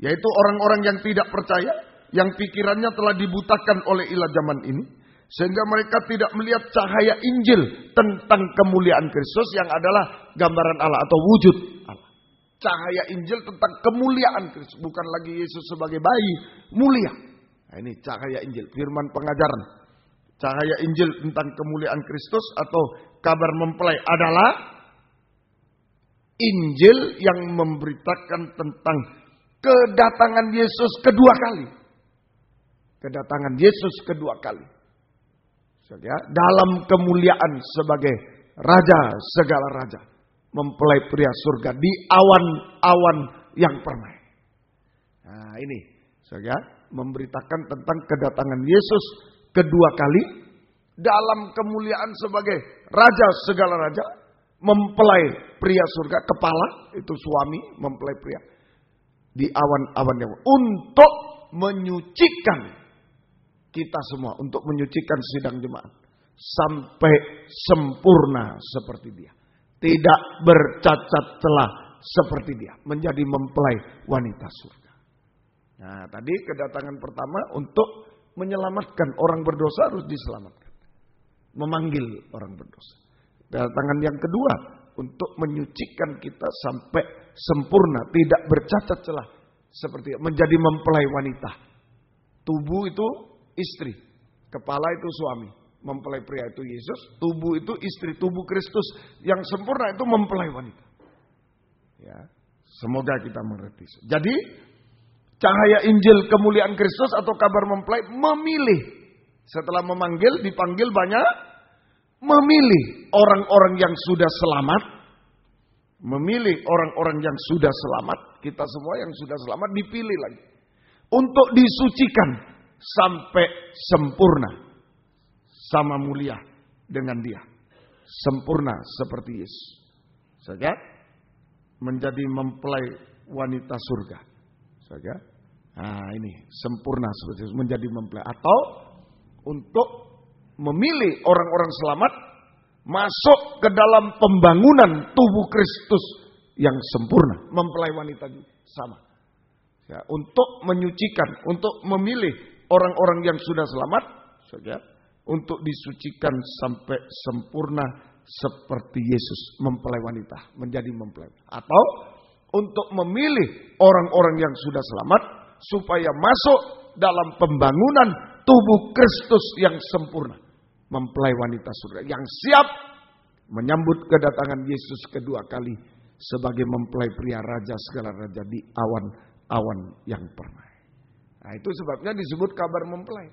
Yaitu orang-orang yang tidak percaya, yang pikirannya telah dibutakan oleh ilah zaman ini. Sehingga mereka tidak melihat cahaya Injil tentang kemuliaan Kristus yang adalah gambaran Allah atau wujud Allah. Cahaya Injil tentang kemuliaan Kristus. Bukan lagi Yesus sebagai bayi, mulia. Nah, ini cahaya Injil, firman pengajaran. Cahaya Injil tentang kemuliaan Kristus atau kabar mempelai adalah Injil yang memberitakan tentang kedatangan Yesus kedua kali. Kedatangan Yesus kedua kali. Ya, dalam kemuliaan sebagai Raja segala raja. Mempelai pria surga di awan-awan yang permai. Nah ini. Ya, memberitakan tentang kedatangan Yesus kedua kali. Dalam kemuliaan sebagai Raja segala raja. Mempelai pria surga. Kepala itu suami mempelai pria. Di awan-awan yang untuk menyucikan kita semua, untuk menyucikan sidang jemaat sampai sempurna seperti dia, tidak bercacat celah seperti dia, menjadi mempelai wanita surga. Nah, tadi kedatangan pertama untuk menyelamatkan orang berdosa harus diselamatkan, memanggil orang berdosa. Kedatangan yang kedua untuk menyucikan kita sampai sempurna, tidak bercacat celah seperti dia, menjadi mempelai wanita. Tubuh itu istri, kepala itu suami, mempelai pria itu Yesus, tubuh itu istri, tubuh Kristus yang sempurna itu mempelai wanita. Ya, semoga kita mengerti. Jadi cahaya Injil kemuliaan Kristus atau kabar mempelai memilih, setelah memanggil, dipanggil banyak, memilih orang-orang yang sudah selamat, memilih orang-orang yang sudah selamat, kita semua yang sudah selamat dipilih lagi untuk disucikan sampai sempurna sama mulia dengan dia. Sempurna seperti Yesus. Saja menjadi mempelai wanita surga. Saja. Nah, ini sempurna seperti Yesus, menjadi mempelai atau untuk memilih orang-orang selamat masuk ke dalam pembangunan tubuh Kristus yang sempurna, mempelai wanita sama. Ya, untuk menyucikan, untuk memilih orang-orang yang sudah selamat, saja, untuk disucikan sampai sempurna seperti Yesus, mempelai wanita, menjadi mempelai. Atau untuk memilih orang-orang yang sudah selamat supaya masuk dalam pembangunan tubuh Kristus yang sempurna, mempelai wanita surga yang siap menyambut kedatangan Yesus kedua kali sebagai mempelai pria Raja segala raja di awan-awan yang permai. Nah, itu sebabnya disebut kabar mempelai.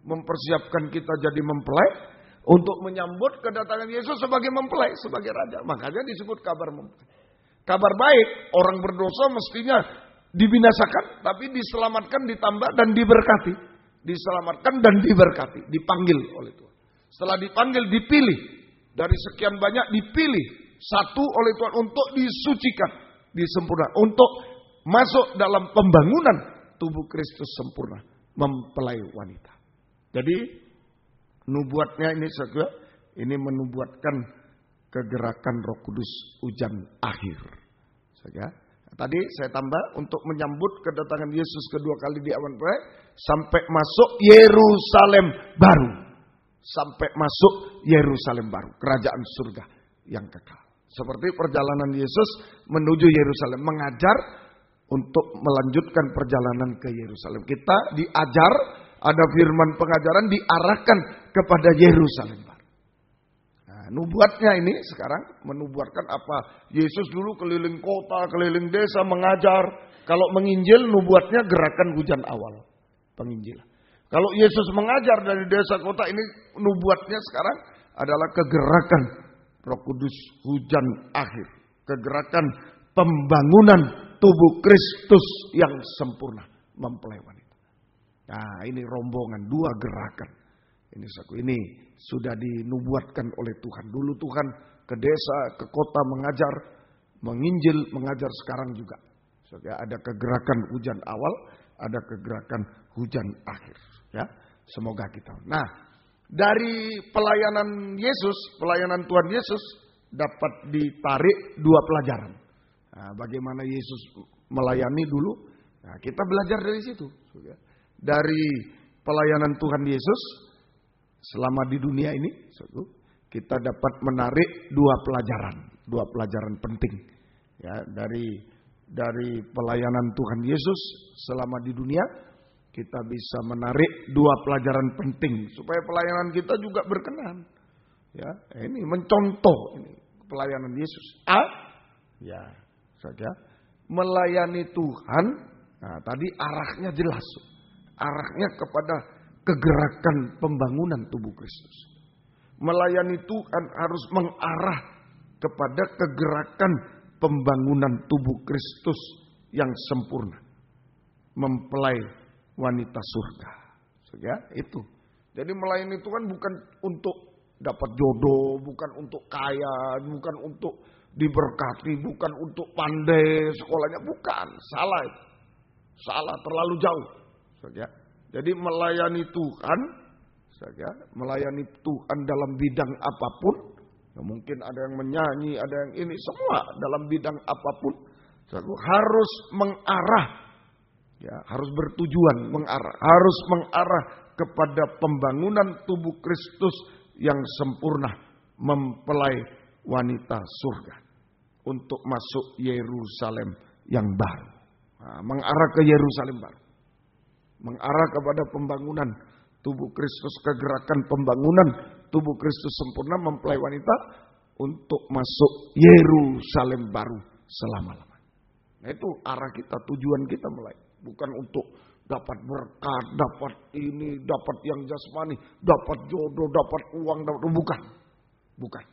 Mempersiapkan kita jadi mempelai untuk menyambut kedatangan Yesus sebagai mempelai, sebagai raja. Makanya disebut kabar mempelai. Kabar baik, orang berdosa mestinya dibinasakan, tapi diselamatkan, ditambah dan diberkati. Diselamatkan dan diberkati, dipanggil oleh Tuhan. Setelah dipanggil, dipilih. Dari sekian banyak dipilih satu oleh Tuhan untuk disucikan, disempurnakan, untuk masuk dalam pembangunan tubuh Kristus sempurna, mempelai wanita. Jadi nubuatnya ini saudara, ini menubuatkan kegerakan Roh Kudus hujan akhir. Saudara, tadi saya tambah untuk menyambut kedatangan Yesus kedua kali di awan permai sampai masuk Yerusalem baru. Sampai masuk Yerusalem baru, kerajaan surga yang kekal. Seperti perjalanan Yesus menuju Yerusalem, mengajar untuk melanjutkan perjalanan ke Yerusalem. Kita diajar, ada firman pengajaran diarahkan kepada Yerusalem baru. Nah, nubuatnya ini sekarang menubuatkan apa? Yesus dulu keliling kota, keliling desa mengajar. Kalau menginjil nubuatnya gerakan hujan awal, penginjilan. Kalau Yesus mengajar dari desa kota, ini nubuatnya sekarang adalah kegerakan Roh Kudus hujan akhir. Kegerakan pembangunan tubuh Kristus yang sempurna mempelai wanita. Nah, ini rombongan dua gerakan. Ini sudah dinubuatkan oleh Tuhan. Dulu Tuhan ke desa, ke kota mengajar, menginjil, mengajar sekarang juga. Ada kegerakan hujan awal, ada kegerakan hujan akhir. Ya, semoga kita. Nah, dari pelayanan Yesus, pelayanan Tuhan Yesus dapat ditarik dua pelajaran. Nah, bagaimana Yesus melayani dulu, nah, kita belajar dari situ. Dari pelayanan Tuhan Yesus selama di dunia ini, kita dapat menarik dua pelajaran penting. Ya, dari pelayanan Tuhan Yesus selama di dunia, kita bisa menarik dua pelajaran penting supaya pelayanan kita juga berkenan. Ya, ini mencontoh ini pelayanan Yesus. Ya, saja melayani Tuhan. Nah, tadi arahnya jelas, arahnya kepada kegerakan pembangunan tubuh Kristus. Melayani Tuhan harus mengarah kepada kegerakan pembangunan tubuh Kristus yang sempurna, mempelai wanita surga. Ya, itu. Jadi melayani Tuhan bukan untuk dapat jodoh, bukan untuk kaya, bukan untuk diberkati, bukan untuk pandai sekolahnya, bukan. Salah itu. Salah, terlalu jauh. Ya. Jadi melayani Tuhan, ya, melayani Tuhan dalam bidang apapun, ya, mungkin ada yang menyanyi, ada yang ini, semua dalam bidang apapun, ya, harus mengarah, ya, harus bertujuan harus mengarah kepada pembangunan tubuh Kristus yang sempurna, mempelai wanita surga untuk masuk Yerusalem yang baru. Nah, mengarah ke Yerusalem baru. Mengarah kepada pembangunan tubuh Kristus, kegerakan pembangunan tubuh Kristus sempurna mempelai wanita untuk masuk Yerusalem baru selama-lamanya. Nah, itu arah kita, tujuan kita mulai. Bukan untuk dapat berkat, dapat ini, dapat yang jasmani, dapat jodoh, dapat uang, bukan. Bukan.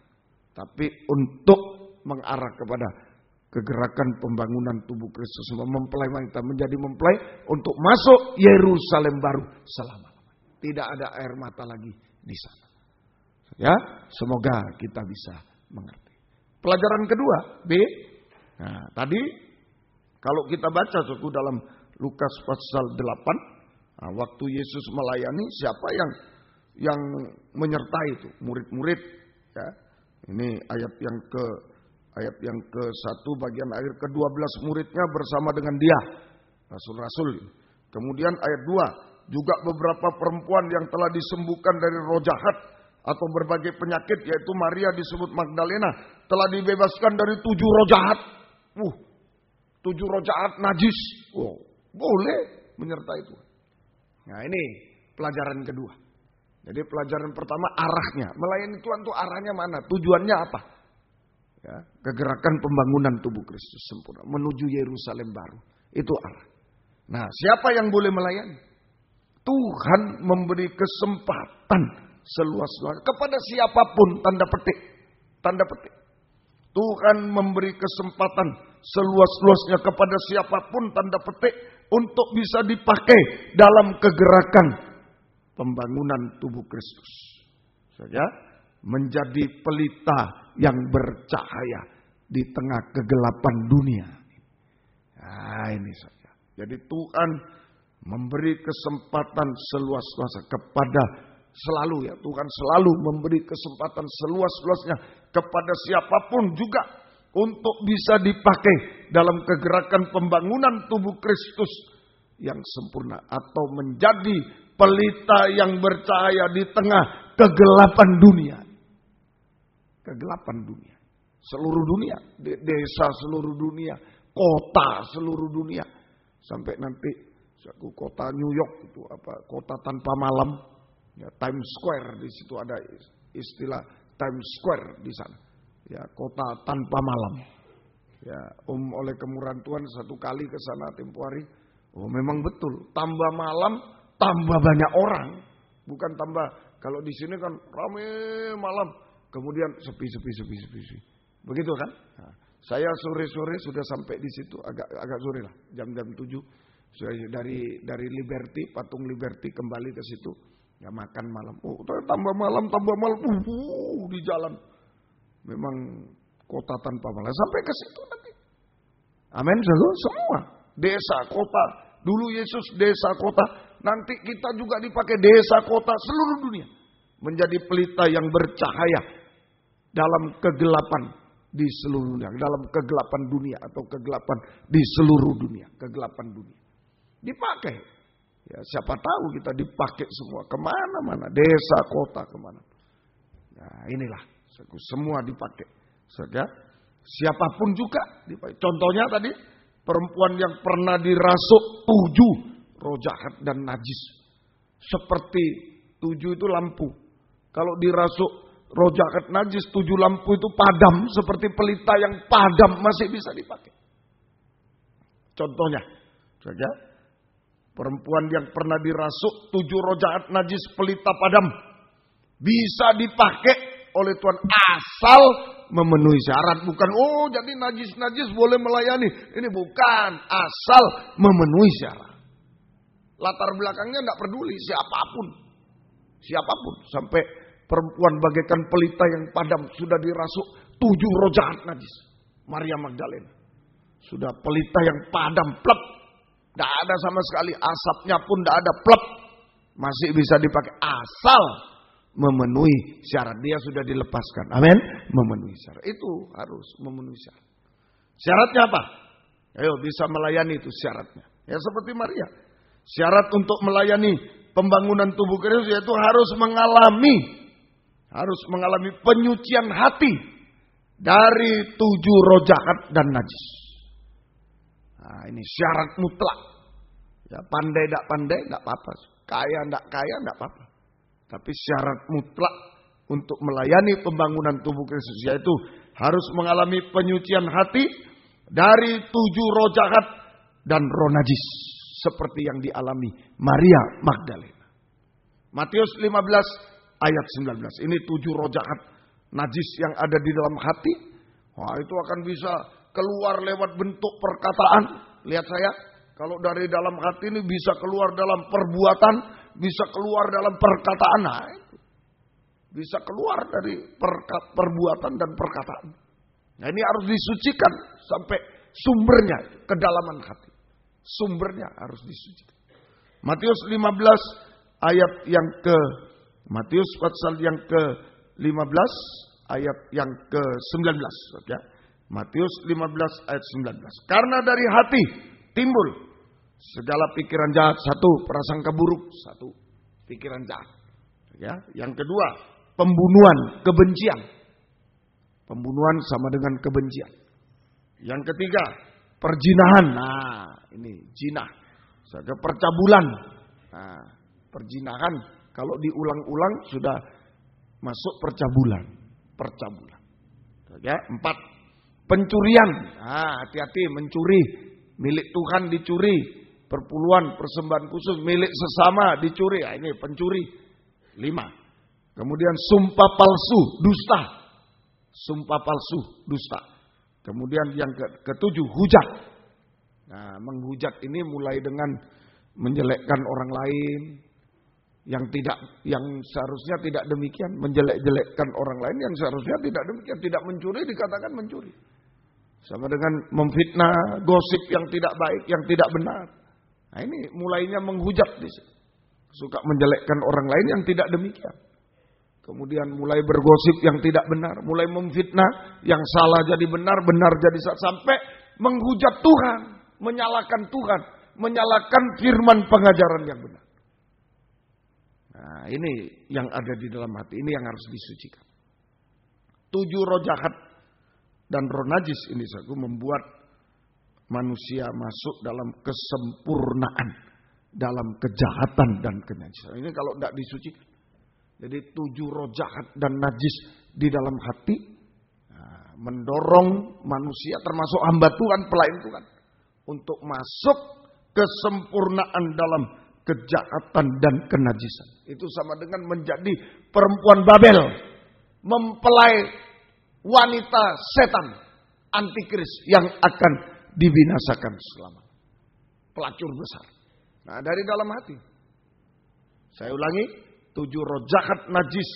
Tapi untuk mengarah kepada kegerakan pembangunan tubuh Kristus mempelai wanita menjadi mempelai untuk masuk Yerusalem baru selama-lamanya. Tidak ada air mata lagi di sana. Ya, semoga kita bisa mengerti. Pelajaran kedua, B. Nah, tadi kalau kita baca suku dalam Lukas pasal 8, nah, waktu Yesus melayani, siapa yang menyertai itu? Murid-murid. Ya. Ini ayat yang ke-1 bagian akhir, ke-12 muridnya bersama dengan dia, rasul-rasul. Kemudian ayat 2, juga beberapa perempuan yang telah disembuhkan dari roh jahat atau berbagai penyakit, yaitu Maria disebut Magdalena, telah dibebaskan dari 7 roh jahat. 7 roh jahat najis. Boleh menyertai itu. Nah, ini pelajaran kedua. Jadi pelajaran pertama arahnya. Melayani Tuhan itu arahnya mana? Tujuannya apa? Ya, kegerakan pembangunan tubuh Kristus sempurna menuju Yerusalem baru. Itu arah. Nah, siapa yang boleh melayani? Tuhan memberi kesempatan seluas-luasnya kepada siapapun, tanda petik. Tanda petik. Tuhan memberi kesempatan seluas-luasnya kepada siapapun, tanda petik, untuk bisa dipakai dalam kegerakan pembangunan tubuh Kristus. Saja menjadi pelita yang bercahaya di tengah kegelapan dunia. Nah, ini saja. Jadi Tuhan memberi kesempatan seluas-luasnya kepada selalu, ya, Tuhan selalu memberi kesempatan seluas-luasnya kepada siapapun juga untuk bisa dipakai dalam kegerakan pembangunan tubuh Kristus yang sempurna atau menjadi pelita yang bercahaya di tengah kegelapan dunia. Kegelapan dunia. Seluruh dunia, desa seluruh dunia, kota seluruh dunia. Sampai nanti kota New York itu kota tanpa malam. Ya, Times Square di situ ada istilah Times Square di sana. Ya, kota tanpa malam. Ya, oleh kemurahan Tuhan satu kali ke sana tempo hari. Oh, memang betul. Tambah malam, tambah banyak orang. Bukan tambah, kalau di sini kan rame malam, kemudian sepi. Begitu kan? Nah, saya sore-sore sudah sampai di situ, agak sore lah, jam-jam 7. Dari Liberty, patung Liberty kembali ke situ. Ya makan malam. Oh, tambah malam di jalan. Memang kota tanpa malam. Sampai ke situ nanti. Amin, semua. Desa, kota. Dulu Yesus desa, kota. Nanti kita juga dipakai desa, kota seluruh dunia. Menjadi pelita yang bercahaya dalam kegelapan di seluruh dunia. Dalam kegelapan dunia atau kegelapan di seluruh dunia. Kegelapan dunia. Dipakai. Ya, siapa tahu kita dipakai semua. Kemana-mana. Desa, kota, kemana. Nah, inilah. Semua dipakai. Saja. Siapapun juga dipakai. Contohnya tadi. Perempuan yang pernah dirasuk 7 roh jahat dan najis. Seperti 7 itu lampu. Kalau dirasuk roh jahat najis 7 lampu itu padam. Seperti pelita yang padam masih bisa dipakai. Contohnya. Saja. Perempuan yang pernah dirasuk 7 roh jahat najis pelita padam. Bisa dipakai oleh Tuhan asal memenuhi syarat. Bukan, jadi najis-najis boleh melayani. Ini bukan, asal memenuhi syarat. Latar belakangnya tidak peduli siapapun. Siapapun. Sampai perempuan bagaikan pelita yang padam sudah dirasuk 7 roh jahat najis. Maria Magdalena. Sudah pelita yang padam, plep. Tidak ada sama sekali, asapnya pun tidak ada, plep. Masih bisa dipakai asal memenuhi syarat. Dia sudah dilepaskan. Amin. Memenuhi syarat. Itu harus memenuhi syarat. Syaratnya apa? Ayo bisa melayani itu syaratnya. Ya seperti Maria. Syarat untuk melayani pembangunan tubuh Kristus yaitu harus mengalami penyucian hati dari 7 roh jahat dan najis. Nah, ini syarat mutlak. Ya, pandai tidak pandai tidak apa-apa. Kaya tidak kaya tidak apa-apa. Tapi syarat mutlak untuk melayani pembangunan tubuh Kristus yaitu harus mengalami penyucian hati dari 7 roh jahat dan roh najis seperti yang dialami Maria Magdalena. Matius 15 ayat 19. Ini 7 roh jahat najis yang ada di dalam hati. Wah, itu akan bisa keluar lewat bentuk perkataan. Lihat saya, kalau dari dalam hati ini bisa keluar dalam perbuatan, bisa keluar dalam perkataan. Nah, itu bisa keluar dari perbuatan dan perkataan. Nah, ini harus disucikan sampai sumbernya, kedalaman hati. Sumbernya harus disucikan. Matius 15 ayat yang Matius pasal yang ke-15 ayat yang ke-19, ya. Matius 15 ayat 19. Karena dari hati timbul segala pikiran jahat, 1 prasangka buruk, 1 pikiran jahat. Ya, yang kedua, pembunuhan, kebencian. Pembunuhan sama dengan kebencian. Yang ketiga, perjinahan. Nah, ini jinah. Percabulan. Nah, perjinahan kalau diulang-ulang sudah masuk percabulan. Percabulan. Ya, 4 pencurian. Nah, hati-hati mencuri. Milik Tuhan dicuri. Perpuluhan, persembahan khusus milik sesama dicuri. Nah, ini pencuri. 5. Kemudian sumpah palsu, dusta. Sumpah palsu, dusta. Kemudian yang ke-7, hujat. Nah, menghujat ini mulai dengan menjelekkan orang lain yang seharusnya tidak demikian, menjelek-jelekkan orang lain yang seharusnya tidak demikian, tidak mencuri dikatakan mencuri. Sama dengan memfitnah, gosip yang tidak baik, yang tidak benar. Nah, ini mulainya menghujat di sini. Suka menjelekkan orang lain yang tidak demikian. Kemudian mulai bergosip yang tidak benar, mulai memfitnah, yang salah jadi benar, benar jadi salah, sampai menghujat Tuhan, menyalahkan Tuhan, menyalahkan firman pengajaran yang benar. Nah, ini yang ada di dalam hati, ini yang harus disucikan. 7 roh jahat dan roh najis ini membuat manusia masuk dalam kesempurnaan, dalam kejahatan dan kenajisan. Ini kalau tidak disucikan. Jadi 7 roh jahat dan najis di dalam hati mendorong manusia termasuk hamba Tuhan, pelayan Tuhan, untuk masuk kesempurnaan dalam kejahatan dan kenajisan. Itu sama dengan menjadi perempuan Babel, mempelai wanita setan, antikris yang akan dibinasakan selama. Pelacur besar. Nah, dari dalam hati. Saya ulangi, 7 roh jahat najis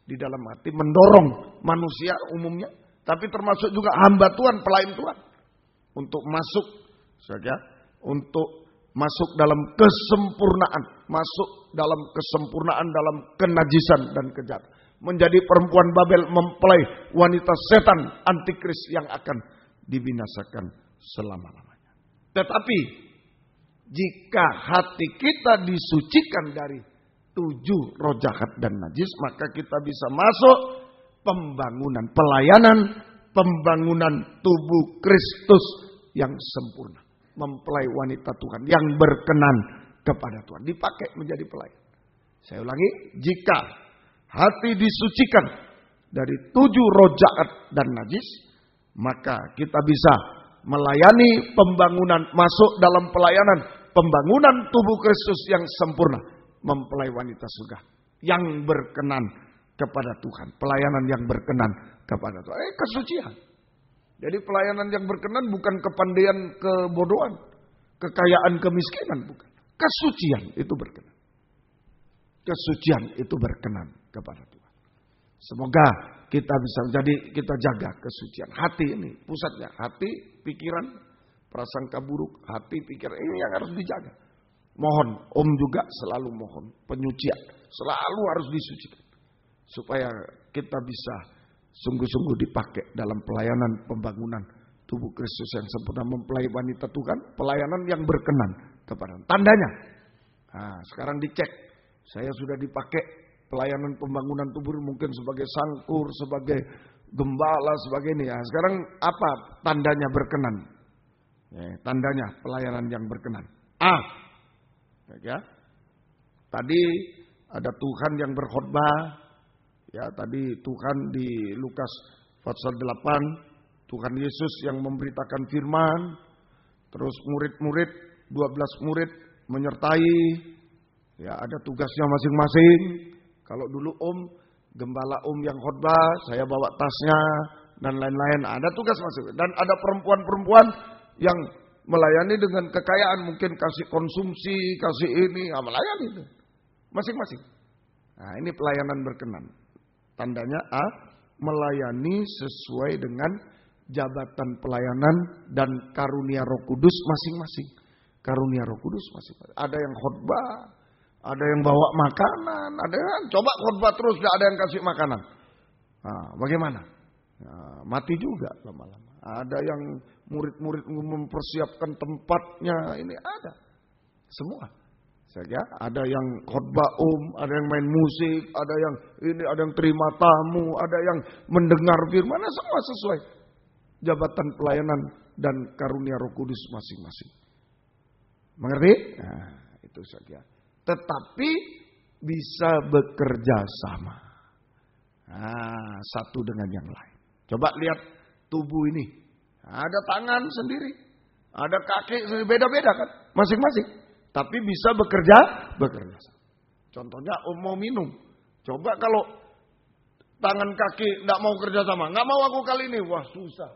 di dalam hati mendorong manusia umumnya, tapi termasuk juga hamba Tuhan, pelayan Tuhan, untuk masuk saja, untuk masuk dalam kesempurnaan, masuk dalam kesempurnaan dalam kenajisan dan kejahatan. Menjadi perempuan Babel, mempelai wanita setan, antikris yang akan dibinasakan selama-lamanya. Tetapi jika hati kita disucikan dari 7 roh jahat dan najis, maka kita bisa masuk pembangunan, pelayanan, pembangunan tubuh Kristus yang sempurna. Mempelai wanita Tuhan yang berkenan kepada Tuhan. Dipakai menjadi pelayan. Saya ulangi, jika hati disucikan dari 7 roh jahat dan najis, maka kita bisa melayani pembangunan, masuk dalam pelayanan, pembangunan tubuh Kristus yang sempurna. Mempelai wanita surga yang berkenan kepada Tuhan. Pelayanan yang berkenan kepada Tuhan. Kesucian. Jadi pelayanan yang berkenan bukan kepandaian, kebodohan, kekayaan, kemiskinan, bukan. Kesucian itu berkenan. Kesucian itu berkenan kepada Tuhan. Semoga kita bisa kita jaga kesucian. Hati ini pusatnya, hati, pikiran, prasangka buruk, hati, pikiran ini yang harus dijaga. Mohon, Om juga selalu mohon penyucian, selalu harus disucikan supaya kita bisa sungguh-sungguh dipakai dalam pelayanan pembangunan tubuh Kristus yang sempurna, mempelai wanita Tuhan, pelayanan yang berkenan kepada. Tandanya, nah, sekarang dicek, saya sudah dipakai pelayanan pembangunan tubuh mungkin sebagai sangkur, sebagai gembala, sebagai ini ya. Sekarang apa tandanya berkenan? Tandanya pelayanan yang berkenan. Ya, tadi ada Tuhan yang berkhotbah. Ya, tadi Tuhan di Lukas pasal 8, Tuhan Yesus yang memberitakan firman, terus murid-murid, 12 murid menyertai, ya ada tugasnya masing-masing. Kalau dulu gembala yang khotbah, saya bawa tasnya dan lain-lain, ada tugas masing-masing. Dan ada perempuan-perempuan yang melayani dengan kekayaan, mungkin kasih konsumsi, kasih ini, melayani itu masing-masing. Nah, ini pelayanan berkenan. Tandanya melayani sesuai dengan jabatan pelayanan dan karunia Roh Kudus masing-masing. Karunia Roh Kudus masing-masing. Ada yang khotbah, ada yang bawa makanan, ada yang coba khotbah terus, tidak ada yang kasih makanan. Nah, bagaimana? Nah, mati juga lama-lama. Ada yang murid-murid mempersiapkan tempatnya, ini ada. Semua. Saja, ada yang khotbah ada yang main musik, ada yang ini, ada yang terima tamu, ada yang mendengar firman, semua sesuai jabatan pelayanan dan karunia Roh Kudus masing-masing. Mengerti? Nah, itu saja. Tetapi bisa bekerja sama. Nah, satu dengan yang lain. Coba lihat tubuh ini. Ada tangan sendiri, ada kaki sendiri, beda-beda kan, masing-masing. Tapi bisa bekerja sama. Contohnya mau minum. Coba kalau tangan kaki tidak mau kerja sama, nggak mau aku kali ini, wah susah.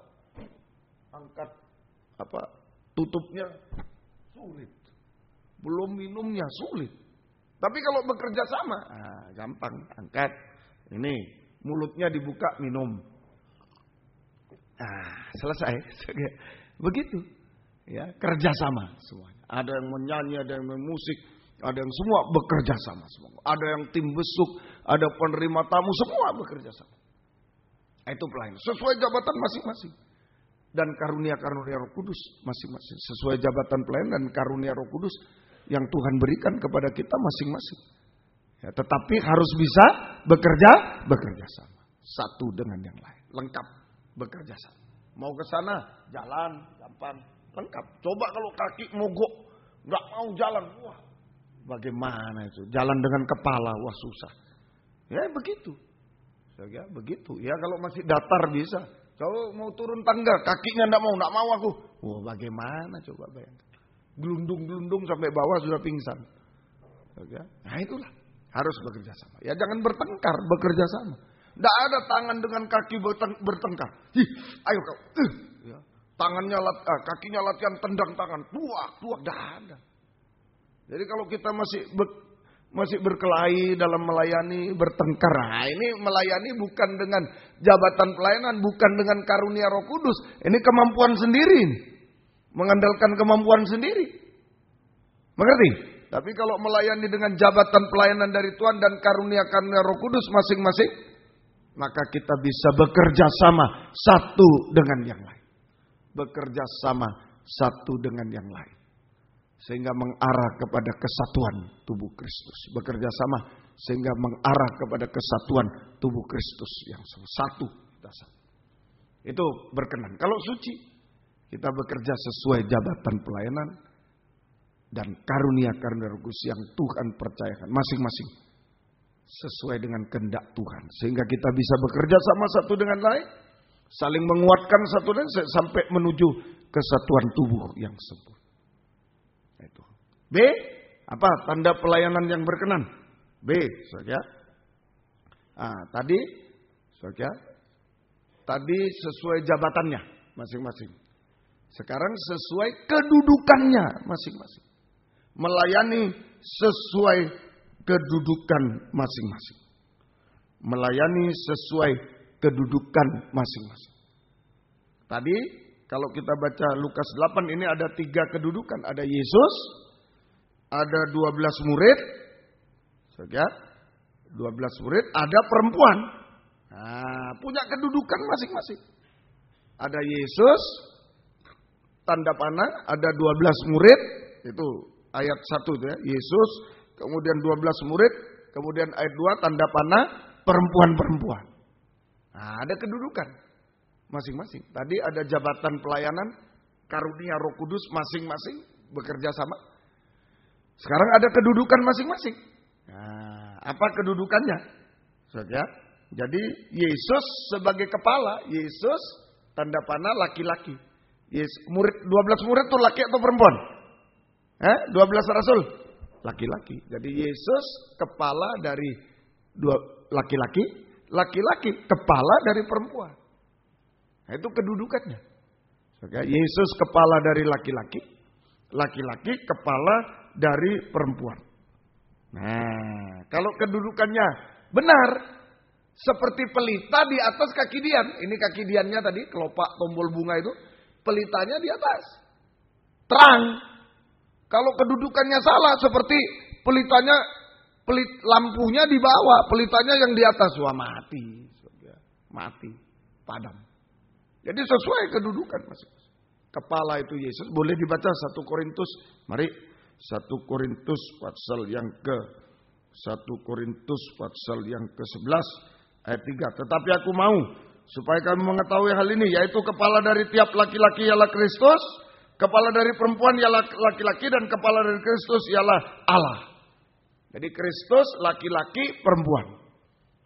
Angkat tutupnya sulit. Belum minumnya sulit. Tapi kalau bekerja sama, gampang. Angkat. Ini mulutnya dibuka, minum. Selesai. Begitu. Ya, kerja sama semuanya. Ada yang menyanyi, ada yang musik, ada yang semua bekerja sama semua. Ada yang tim besuk, ada penerima tamu, semua bekerja sama. Itu pelayanan sesuai jabatan masing-masing dan karunia-karunia Roh Kudus masing-masing. Sesuai jabatan pelayanan dan karunia Roh Kudus yang Tuhan berikan kepada kita masing-masing. Ya, tetapi harus bisa bekerja sama. Satu dengan yang lain, lengkap bekerja sama. Mau ke sana, jalan, gampang. Lengkap. Coba kalau kaki mogok, nggak mau jalan, wah, bagaimana itu? Jalan dengan kepala, wah susah. Ya begitu. Ya begitu. Ya kalau masih datar bisa. Kalau mau turun tangga, kakinya nggak mau aku. Wah bagaimana coba bayangkan. Gelundung-gelundung sampai bawah sudah pingsan. Ya, nah itulah. Harus bekerja sama. Ya jangan bertengkar, bekerja sama. Tidak ada tangan dengan kaki bertengkar. Ayo kau. Ya. Tangannya, kakinya latihan tendang tangan. Tuak, tidak ada. Jadi kalau kita masih berkelahi dalam melayani, bertengkar. Nah, ini melayani bukan dengan jabatan pelayanan, bukan dengan karunia Roh Kudus. Ini kemampuan sendiri. Mengandalkan kemampuan sendiri. Mengerti? Tapi kalau melayani dengan jabatan pelayanan dari Tuhan dan karunia-karunia Roh Kudus masing-masing, maka kita bisa bekerja sama satu dengan yang lain. Bekerja sama satu dengan yang lain. Sehingga mengarah kepada kesatuan tubuh Kristus. Bekerja sama sehingga mengarah kepada kesatuan tubuh Kristus yang satu. Itu berkenan. Kalau suci, kita bekerja sesuai jabatan pelayanan dan karunia-karunia Roh Kudus yang Tuhan percayakan masing-masing sesuai dengan kehendak Tuhan. Sehingga kita bisa bekerja sama satu dengan lain, saling menguatkan satu dan sampai menuju kesatuan tubuh yang sempurna. Itu. B, apa tanda pelayanan yang berkenan? B, saja. Tadi sesuai jabatannya masing-masing. Sekarang sesuai kedudukannya masing-masing. Melayani sesuai kedudukan masing-masing. Melayani sesuai kedudukan masing-masing. Tadi kalau kita baca Lukas 8 ini ada 3 kedudukan. Ada Yesus, ada 12 murid, 12 murid, ada perempuan. Nah, punya kedudukan masing-masing. Ada Yesus, tanda panah, ada 12 murid, itu ayat 1 itu ya. Yesus, kemudian 12 murid, kemudian ayat 2 tanda panah, perempuan-perempuan. Nah, ada kedudukan masing-masing. Tadi ada jabatan pelayanan, karunia Roh Kudus masing-masing bekerja sama. Sekarang ada kedudukan masing-masing. Nah, apa kedudukannya? Saudara, jadi Yesus sebagai kepala, Yesus tanda panah laki-laki. Murid 12 murid itu laki atau perempuan? 12 rasul laki-laki. Jadi Yesus kepala dari laki-laki, laki-laki kepala dari perempuan. Nah, itu kedudukannya. Yesus kepala dari laki-laki, laki-laki kepala dari perempuan. Nah, kalau kedudukannya benar, seperti pelita di atas kaki dian. Ini kaki diannya tadi, kelopak tombol bunga itu, pelitanya di atas. Terang. Kalau kedudukannya salah, seperti pelitanya, lampunya di bawah, pelitanya yang di atas, wah mati. Mati, padam. Jadi sesuai kedudukan masing-masing. Kepala itu Yesus, boleh dibaca 1 Korintus. Mari, 1 Korintus pasal yang ke-11 ayat 3. Tetapi aku mau supaya kamu mengetahui hal ini, yaitu kepala dari tiap laki-laki ialah Kristus, kepala dari perempuan ialah laki-laki, dan kepala dari Kristus ialah Allah. Jadi Kristus laki-laki perempuan.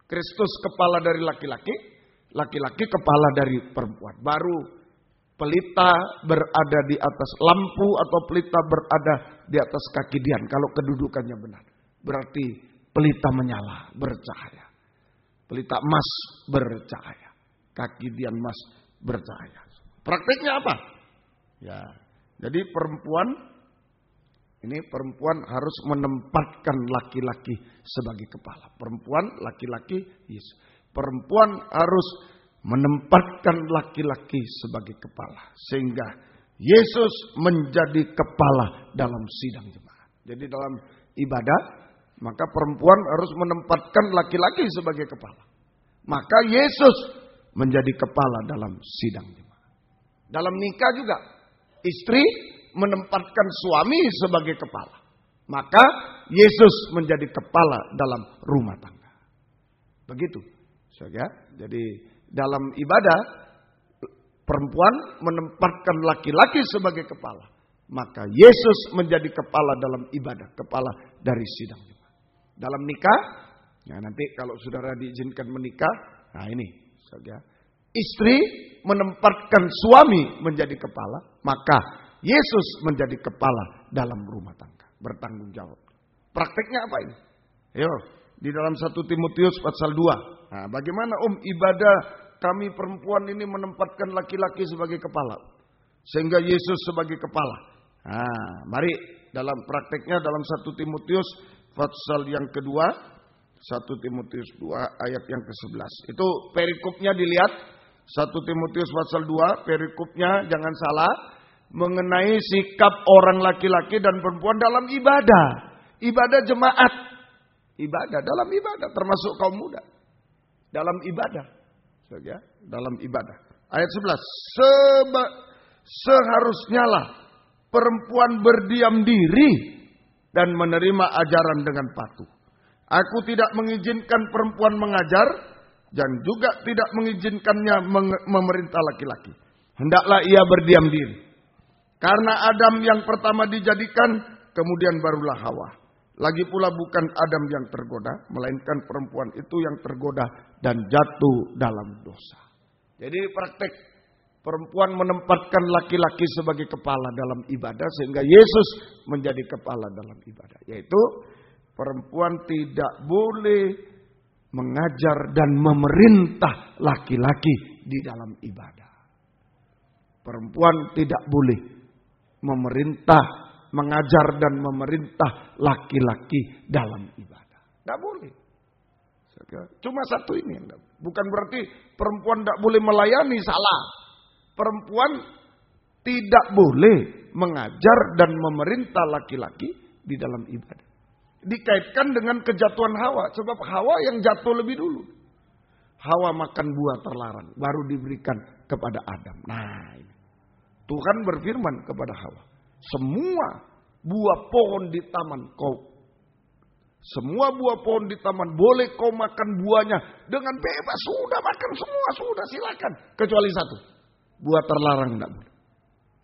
Kristus kepala dari laki-laki, laki-laki kepala dari perempuan. Baru pelita berada di atas lampu atau pelita berada di atas kaki dian. Kalau kedudukannya benar, berarti pelita menyala, bercahaya. Pelita emas bercahaya, kaki dian emas bercahaya. Praktiknya apa? Ya, jadi perempuan harus menempatkan laki-laki sebagai kepala. Perempuan, laki-laki, yes. Perempuan harus menempatkan laki-laki sebagai kepala. Sehingga Yesus menjadi kepala dalam sidang jemaat. Jadi dalam ibadah, maka perempuan harus menempatkan laki-laki sebagai kepala. Maka Yesus menjadi kepala dalam sidang jemaat. Dalam nikah juga, istri menempatkan suami sebagai kepala. Maka Yesus menjadi kepala dalam rumah tangga. Begitu. Jadi dalam ibadah, perempuan menempatkan laki-laki sebagai kepala, maka Yesus menjadi kepala dalam ibadah, kepala dari sidang jemaat. Dalam nikah, ya nanti kalau saudara diizinkan menikah, nah ini, saudara, istri menempatkan suami menjadi kepala, maka Yesus menjadi kepala dalam rumah tangga, bertanggung jawab. Prakteknya apa ini? Ayo, di dalam 1 Timotius pasal 2. Nah, bagaimana ibadah kami perempuan ini menempatkan laki-laki sebagai kepala, sehingga Yesus sebagai kepala. Nah, mari dalam prakteknya dalam 1 Timotius pasal yang kedua, 1 Timotius 2 ayat yang ke-11. Itu perikopnya dilihat, 1 Timotius pasal 2 perikopnya jangan salah, mengenai sikap orang laki-laki dan perempuan dalam ibadah. Ibadah jemaat. Ibadah dalam ibadah, termasuk kaum muda. Dalam ibadah. Ya, dalam ibadah. Ayat 11. Seharusnya lah perempuan berdiam diri dan menerima ajaran dengan patuh. Aku tidak mengizinkan perempuan mengajar dan juga tidak mengizinkannya memerintah laki-laki. Hendaklah ia berdiam diri. Karena Adam yang pertama dijadikan, kemudian barulah Hawa. Lagi pula bukan Adam yang tergoda, melainkan perempuan itu yang tergoda dan jatuh dalam dosa. Jadi praktek perempuan menempatkan laki-laki sebagai kepala dalam ibadah, sehingga Yesus menjadi kepala dalam ibadah. Yaitu perempuan tidak boleh mengajar dan memerintah laki-laki di dalam ibadah. Perempuan tidak boleh memerintah, mengajar dan memerintah laki-laki dalam ibadah. Tidak boleh. Cuma satu ini. Bukan berarti perempuan tidak boleh melayani, salah. Perempuan tidak boleh mengajar dan memerintah laki-laki di dalam ibadah. Dikaitkan dengan kejatuhan Hawa. Sebab Hawa yang jatuh lebih dulu. Hawa makan buah terlarang, baru diberikan kepada Adam. Nah, ini. Tuhan berfirman kepada Hawa, semua buah pohon di taman semua buah pohon di taman boleh kau makan buahnya dengan bebas. Sudah makan semua, sudah silakan. Kecuali satu, buah terlarang tidak boleh.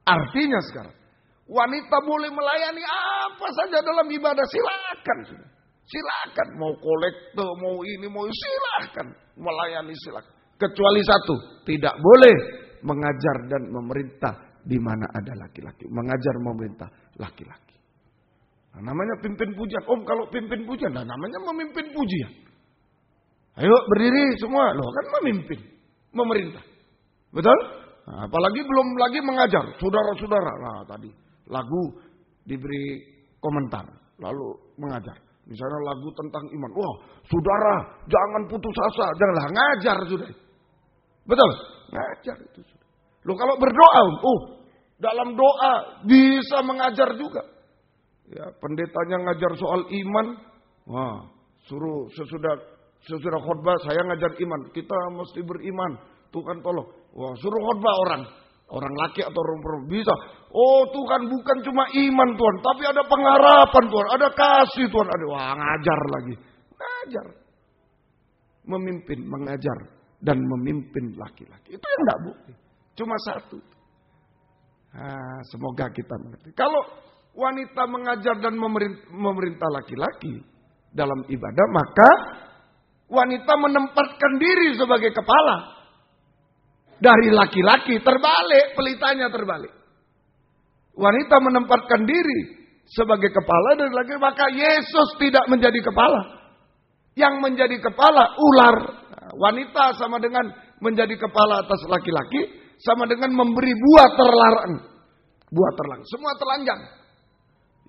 Artinya sekarang, wanita boleh melayani apa saja dalam ibadah, silakan sudah. Silakan, mau kolektor, mau ini, mau silakan. Melayani silakan. Kecuali satu, tidak boleh mengajar dan memerintah di mana ada laki-laki. Mengajar memerintah laki-laki. Nah, namanya pimpin pujian. Kalau pimpin pujian, nah namanya memimpin pujian. Ayo berdiri semua. Loh kan memimpin, memerintah. Betul? Nah, apalagi belum lagi mengajar. Saudara-saudara. Nah tadi lagu diberi komentar. Lalu mengajar. Misalnya lagu tentang iman. Wah saudara jangan putus asa. Janganlah ngajar sudah. Betul? Ngajar itu sudah. Loh kalau berdoa, dalam doa bisa mengajar juga. Ya, pendetanya ngajar soal iman, wah, suruh sesudah khotbah saya ngajar iman. Kita mesti beriman. Tuhan tolong. Wah, suruh khotbah orang laki atau orang perempuan bisa. Oh, Tuhan bukan cuma iman Tuhan, tapi ada pengharapan Tuhan, ada kasih Tuhan, ada ngajar lagi. Ngajar. Memimpin, mengajar dan memimpin laki-laki. Itu yang enggak boleh. Cuma satu. Nah, semoga kita mengerti. Kalau wanita mengajar dan memerintah laki-laki dalam ibadah, maka wanita menempatkan diri sebagai kepala. Dari laki-laki terbalik, pelitanya terbalik. Wanita menempatkan diri sebagai kepala dari laki-laki, maka Yesus tidak menjadi kepala. Yang menjadi kepala ular. Wanita sama dengan menjadi kepala atas laki-laki, sama dengan memberi buah terlarang. Buah terlarang. Semua telanjang.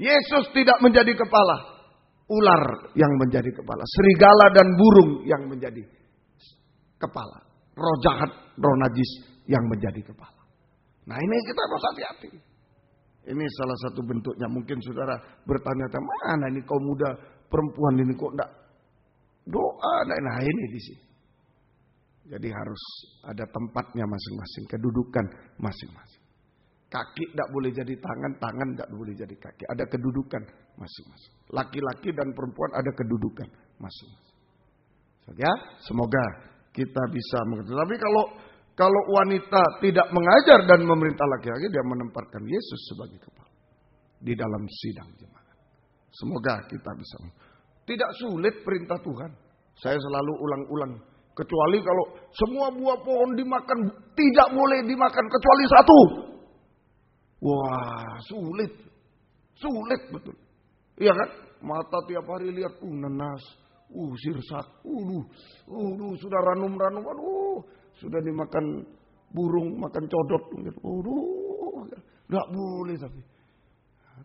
Yesus tidak menjadi kepala. Ular yang menjadi kepala. Serigala dan burung yang menjadi kepala. Roh jahat, roh najis yang menjadi kepala. Nah ini kita harus hati-hati. Ini salah satu bentuknya. Mungkin saudara bertanya-tanya, mana ini kaum muda perempuan ini kok enggak doa. Nah ini di sini. Jadi harus ada tempatnya masing-masing, kedudukan masing-masing. Kaki tidak boleh jadi tangan, tangan tidak boleh jadi kaki. Ada kedudukan masing-masing. Laki-laki dan perempuan ada kedudukan masing-masing. Ya, semoga kita bisa mengerti. Tapi kalau Kalau wanita tidak mengajar dan memerintah laki-laki, dia menempatkan Yesus sebagai kepala di dalam sidang jemaat. Semoga kita bisa. Tidak sulit perintah Tuhan. Saya selalu ulang-ulang. Kecuali kalau semua buah pohon dimakan, tidak boleh dimakan kecuali satu. Wah, sulit. Sulit betul. Iya kan? Mata tiap hari lihat, nanas, sirsak, sudah ranum-ranum, sudah dimakan burung, makan codot, nggak boleh tapi.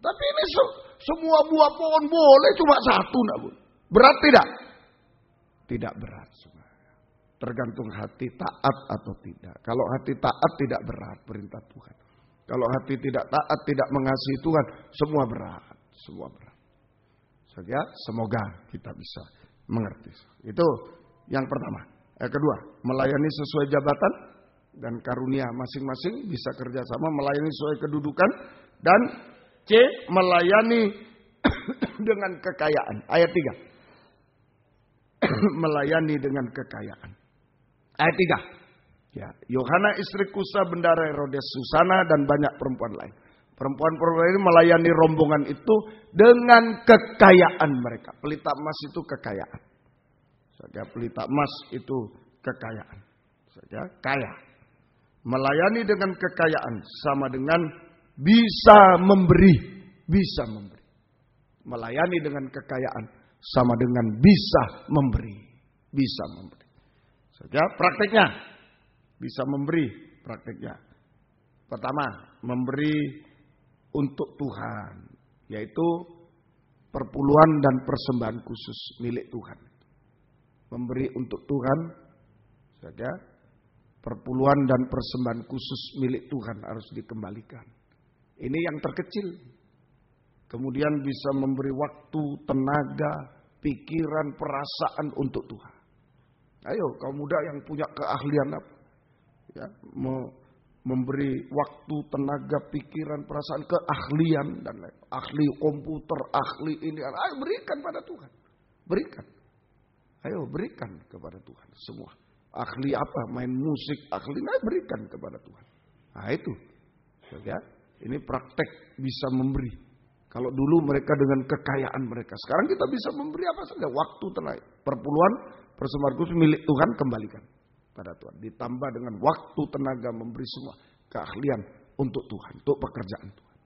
Tapi ini semua buah pohon boleh, cuma satu nggak boleh. Berat tidak? Tidak berat. Tergantung hati taat atau tidak. Kalau hati taat tidak berat perintah Tuhan. Kalau hati tidak taat, tidak mengasihi Tuhan, semua berat. Semua berat. Saja, semoga kita bisa mengerti. Itu yang pertama. Yang kedua, melayani sesuai jabatan dan karunia masing-masing, bisa kerjasama, melayani sesuai kedudukan. Dan C, melayani dengan kekayaan. Ayat 3. Melayani dengan kekayaan. Ayat 3. Ya, Yohana istri Kusa, bendara Herodes, Susana, dan banyak perempuan lain. Perempuan-perempuan ini melayani rombongan itu dengan kekayaan mereka. Pelita emas itu kekayaan. Saja pelita emas itu kekayaan. Saja kaya. Melayani dengan kekayaan sama dengan bisa memberi. Bisa memberi. Melayani dengan kekayaan sama dengan bisa memberi. Bisa memberi. Saja prakteknya. Bisa memberi prakteknya. Pertama, memberi untuk Tuhan, yaitu perpuluhan dan persembahan khusus milik Tuhan. Memberi untuk Tuhan, saja perpuluhan dan persembahan khusus milik Tuhan harus dikembalikan. Ini yang terkecil. Kemudian bisa memberi waktu, tenaga, pikiran, perasaan untuk Tuhan. Ayo, kaum muda yang punya keahlian apa? Ya, memberi waktu, tenaga, pikiran, perasaan, keahlian dan lain. Ahli komputer, ahli ini. Ayo berikan pada Tuhan. Berikan. Ayo berikan kepada Tuhan semua. Ahli apa? Main musik, ahli. Ayo berikan kepada Tuhan. Nah itu. Ya, ini praktek bisa memberi. Kalau dulu mereka dengan kekayaan mereka. Sekarang kita bisa memberi apa saja. Waktu, tenaga, perpuluhan, persembahan khusus milik Tuhan, kembalikan pada Tuhan. Ditambah dengan waktu, tenaga, memberi semua keahlian untuk Tuhan, untuk pekerjaan Tuhan.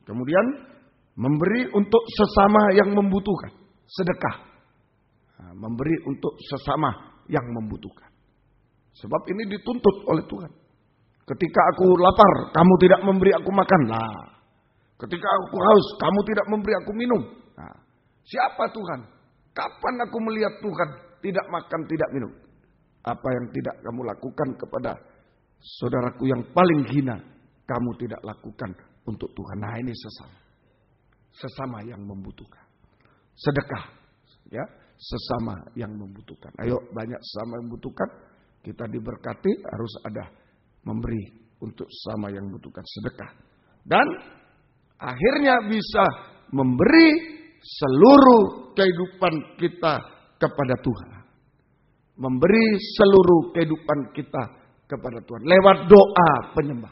Kemudian memberi untuk sesama yang membutuhkan, sedekah. Nah, memberi untuk sesama yang membutuhkan. Sebab ini dituntut oleh Tuhan. Ketika aku lapar, kamu tidak memberi aku makan. Nah, ketika aku haus, kamu tidak memberi aku minum. Nah, siapa Tuhan? Kapan aku melihat Tuhan tidak makan, tidak minum? Apa yang tidak kamu lakukan kepada saudaraku yang paling hina, kamu tidak lakukan untuk Tuhan. Nah ini sesama. Sesama yang membutuhkan. Sedekah. Ya, sesama yang membutuhkan. Ayo banyak sesama yang membutuhkan. Kita diberkati harus ada memberi untuk sesama yang membutuhkan, sedekah. Dan akhirnya bisa memberi seluruh kehidupan kita kepada Tuhan. Memberi seluruh kehidupan kita kepada Tuhan. Lewat doa penyembah.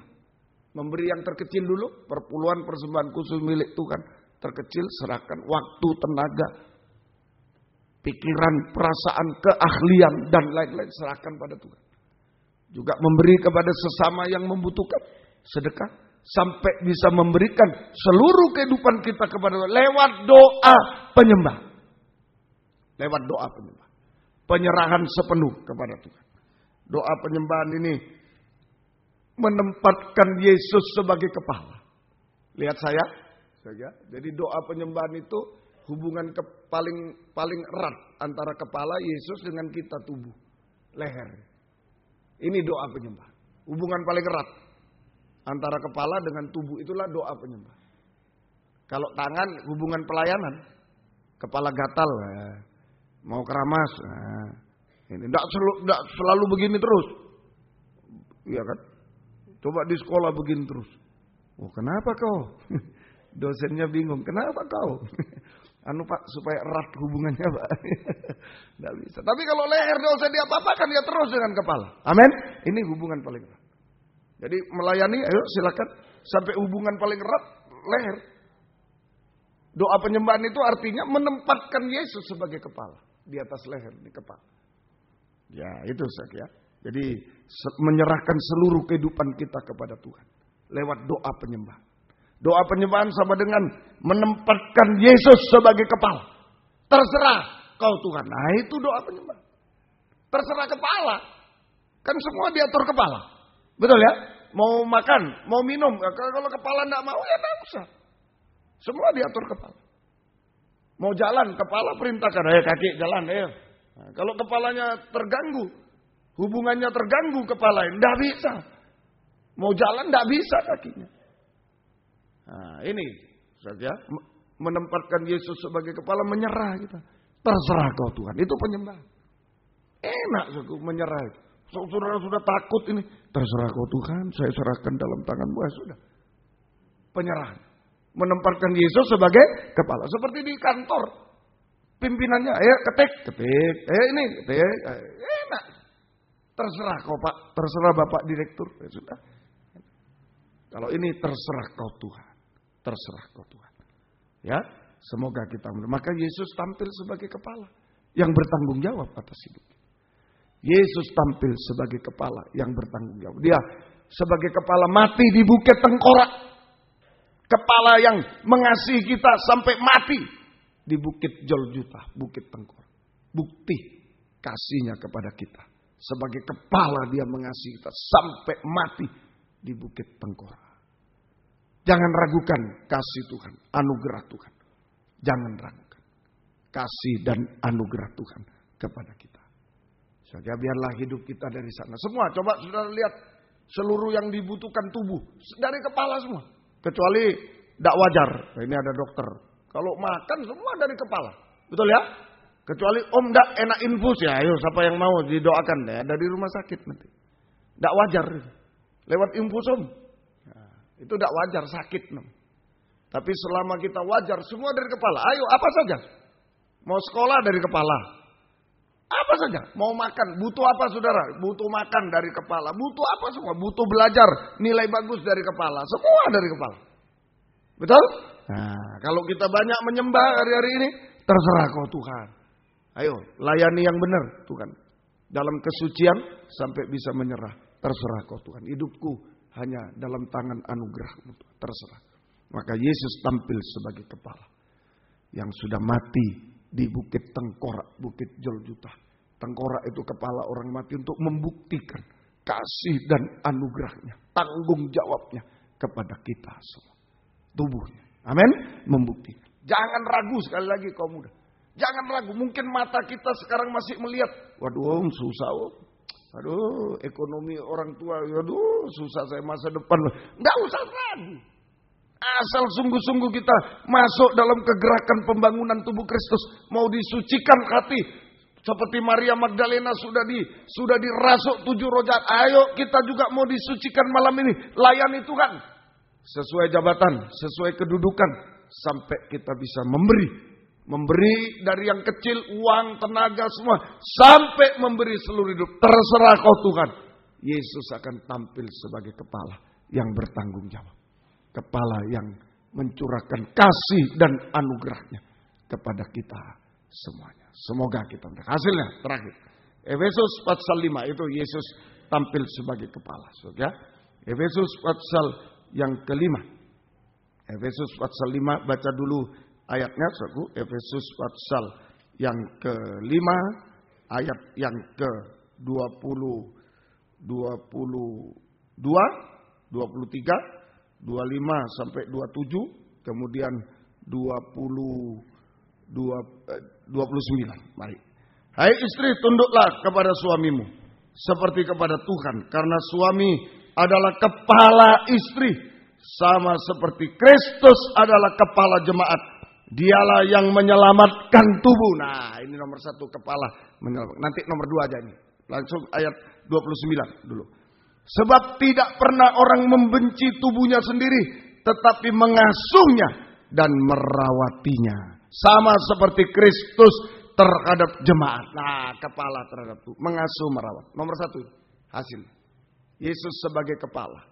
Memberi yang terkecil dulu. Perpuluhan persembahan khusus milik Tuhan. Terkecil serahkan waktu, tenaga, pikiran, perasaan, keahlian dan lain-lain. Serahkan pada Tuhan. Juga memberi kepada sesama yang membutuhkan. Sedekah. Sampai bisa memberikan seluruh kehidupan kita kepada Tuhan. Lewat doa penyembah. Lewat doa penyembah. Penyerahan sepenuh kepada Tuhan. Doa penyembahan ini menempatkan Yesus sebagai kepala. Lihat saya. Jadi doa penyembahan itu hubungan paling erat antara kepala Yesus dengan kita, tubuh, leher. Ini doa penyembahan. Hubungan paling erat antara kepala dengan tubuh, itulah doa penyembahan. Kalau tangan, hubungan pelayanan. Kepala gatal, mau keramas. Nah, ini tidak selalu begini terus. Iya kan? Coba di sekolah begini terus. Oh kenapa kau? Dosennya bingung. Kenapa kau? Pak, supaya erat hubungannya Pak. Tidak bisa. Tapi kalau leher tidak usah diapa-apakan, dia terus dengan kepala. Amin. Ini hubungan paling erat. Jadi melayani, ayo silakan. Sampai hubungan paling erat, leher. Doa penyembahan itu artinya menempatkan Yesus sebagai kepala. Di atas leher, di kepala. Ya itu saja. Jadi menyerahkan seluruh kehidupan kita kepada Tuhan. Lewat doa penyembahan. Doa penyembahan sama dengan menempatkan Yesus sebagai kepala. Terserah kau Tuhan. Nah itu doa penyembahan. Terserah kepala. Kan semua diatur kepala. Betul ya? Mau makan, mau minum. Kalau kepala tidak mau ya tidak usah. Semua diatur kepala. Mau jalan, kepala perintahkan. Ayo kaki jalan, ayo. Nah, kalau kepalanya terganggu, hubungannya terganggu kepala, tidak bisa. Mau jalan tidak bisa kakinya. Nah, ini saja menempatkan Yesus sebagai kepala, menyerah kita. Terserah kau Tuhan, itu penyembahan. Enak suku menyerah. Saudara sudah takut ini, terserah kau Tuhan, saya serahkan dalam tangan-Mu. Sudah. Penyerahan. Menempatkan Yesus sebagai kepala. Seperti di kantor. Pimpinannya, ayo ketik. Ini ketik. Enak. Terserah kau Pak, terserah Bapak Direktur. Ya sudah. Kalau ini terserah kau Tuhan. Terserah kau Tuhan. Ya, semoga kita. Maka Yesus tampil sebagai kepala. Yang bertanggung jawab atas hidup. Yesus tampil sebagai kepala yang bertanggung jawab. Dia sebagai kepala mati di bukit tengkorak. Kepala yang mengasihi kita sampai mati di bukit Golgota, bukit tengkorak. Bukti kasihnya kepada kita. Sebagai kepala dia mengasihi kita sampai mati di bukit tengkorak. Jangan ragukan kasih Tuhan, anugerah Tuhan. Jangan ragukan kasih dan anugerah Tuhan kepada kita. Saja biarlah hidup kita dari sana. Semua coba saudara lihat seluruh yang dibutuhkan tubuh dari kepala semua. Kecuali tidak wajar. Nah, ini ada dokter. Kalau makan semua dari kepala. Betul ya? Kecuali om tidak enak infus ya. Ayo siapa yang mau didoakan ya. Dari rumah sakit nanti. Tidak wajar. Lewat infus om. Nah, itu tidak wajar sakit. Tapi selama kita wajar semua dari kepala. Ayo apa saja. Mau sekolah dari kepala. Apa saja. Mau makan. Butuh apa saudara? Butuh makan dari kepala. Butuh apa semua? Butuh belajar. Nilai bagus dari kepala. Semua dari kepala. Betul? Nah, kalau kita banyak menyembah hari-hari ini. Terserah kau Tuhan. Ayo layani yang benar Tuhan. Dalam kesucian sampai bisa menyerah. Terserah kau Tuhan. Hidupku hanya dalam tangan anugerah-Mu. Terserah. Maka Yesus tampil sebagai kepala. Yang sudah mati di bukit tengkorak, bukit Golgota. Tengkorak itu kepala orang mati untuk membuktikan kasih dan anugerahnya, tanggung jawabnya kepada kita semua. Tubuhnya. Amin. Membuktikan. Jangan ragu sekali lagi kaum muda. Jangan ragu. Mungkin mata kita sekarang masih melihat. Waduh susah. Waduh ekonomi orang tua. Waduh susah saya masa depan. Nggak usah ragu. Asal sungguh-sungguh kita masuk dalam kegerakan pembangunan tubuh Kristus. Mau disucikan hati. Seperti Maria Magdalena sudah dirasuk 7 rojak. Ayo kita juga mau disucikan malam ini. Layani Tuhan. Sesuai jabatan, sesuai kedudukan. Sampai kita bisa memberi. Memberi dari yang kecil, uang, tenaga semua. Sampai memberi seluruh hidup. Terserah kau Tuhan. Yesus akan tampil sebagai kepala yang bertanggung jawab. Kepala yang mencurahkan kasih dan anugerahnya kepada kita semuanya. Semoga kita hasilnya terakhir. Efesus pasal 5 itu Yesus tampil sebagai kepala. Ya. Efesus pasal yang kelima. Efesus pasal 5 baca dulu ayatnya. Efesus pasal yang kelima ayat yang ke 20, 22, 23. 25 sampai 27, kemudian 29. Mari. Hai istri, tunduklah kepada suamimu seperti kepada Tuhan, karena suami adalah kepala istri, sama seperti Kristus adalah kepala jemaat. Dialah yang menyelamatkan tubuh. Nah, ini nomor 1 kepala menyelamatkan. Nanti nomor 2 aja ini. Langsung ayat 29 dulu. Sebab tidak pernah orang membenci tubuhnya sendiri, tetapi mengasuhnya dan merawatinya Sama seperti Kristus terhadap jemaat. Nah, kepala terhadap Tuhan. Mengasuh, merawat. Nomor 1 hasil. Yesus sebagai kepala.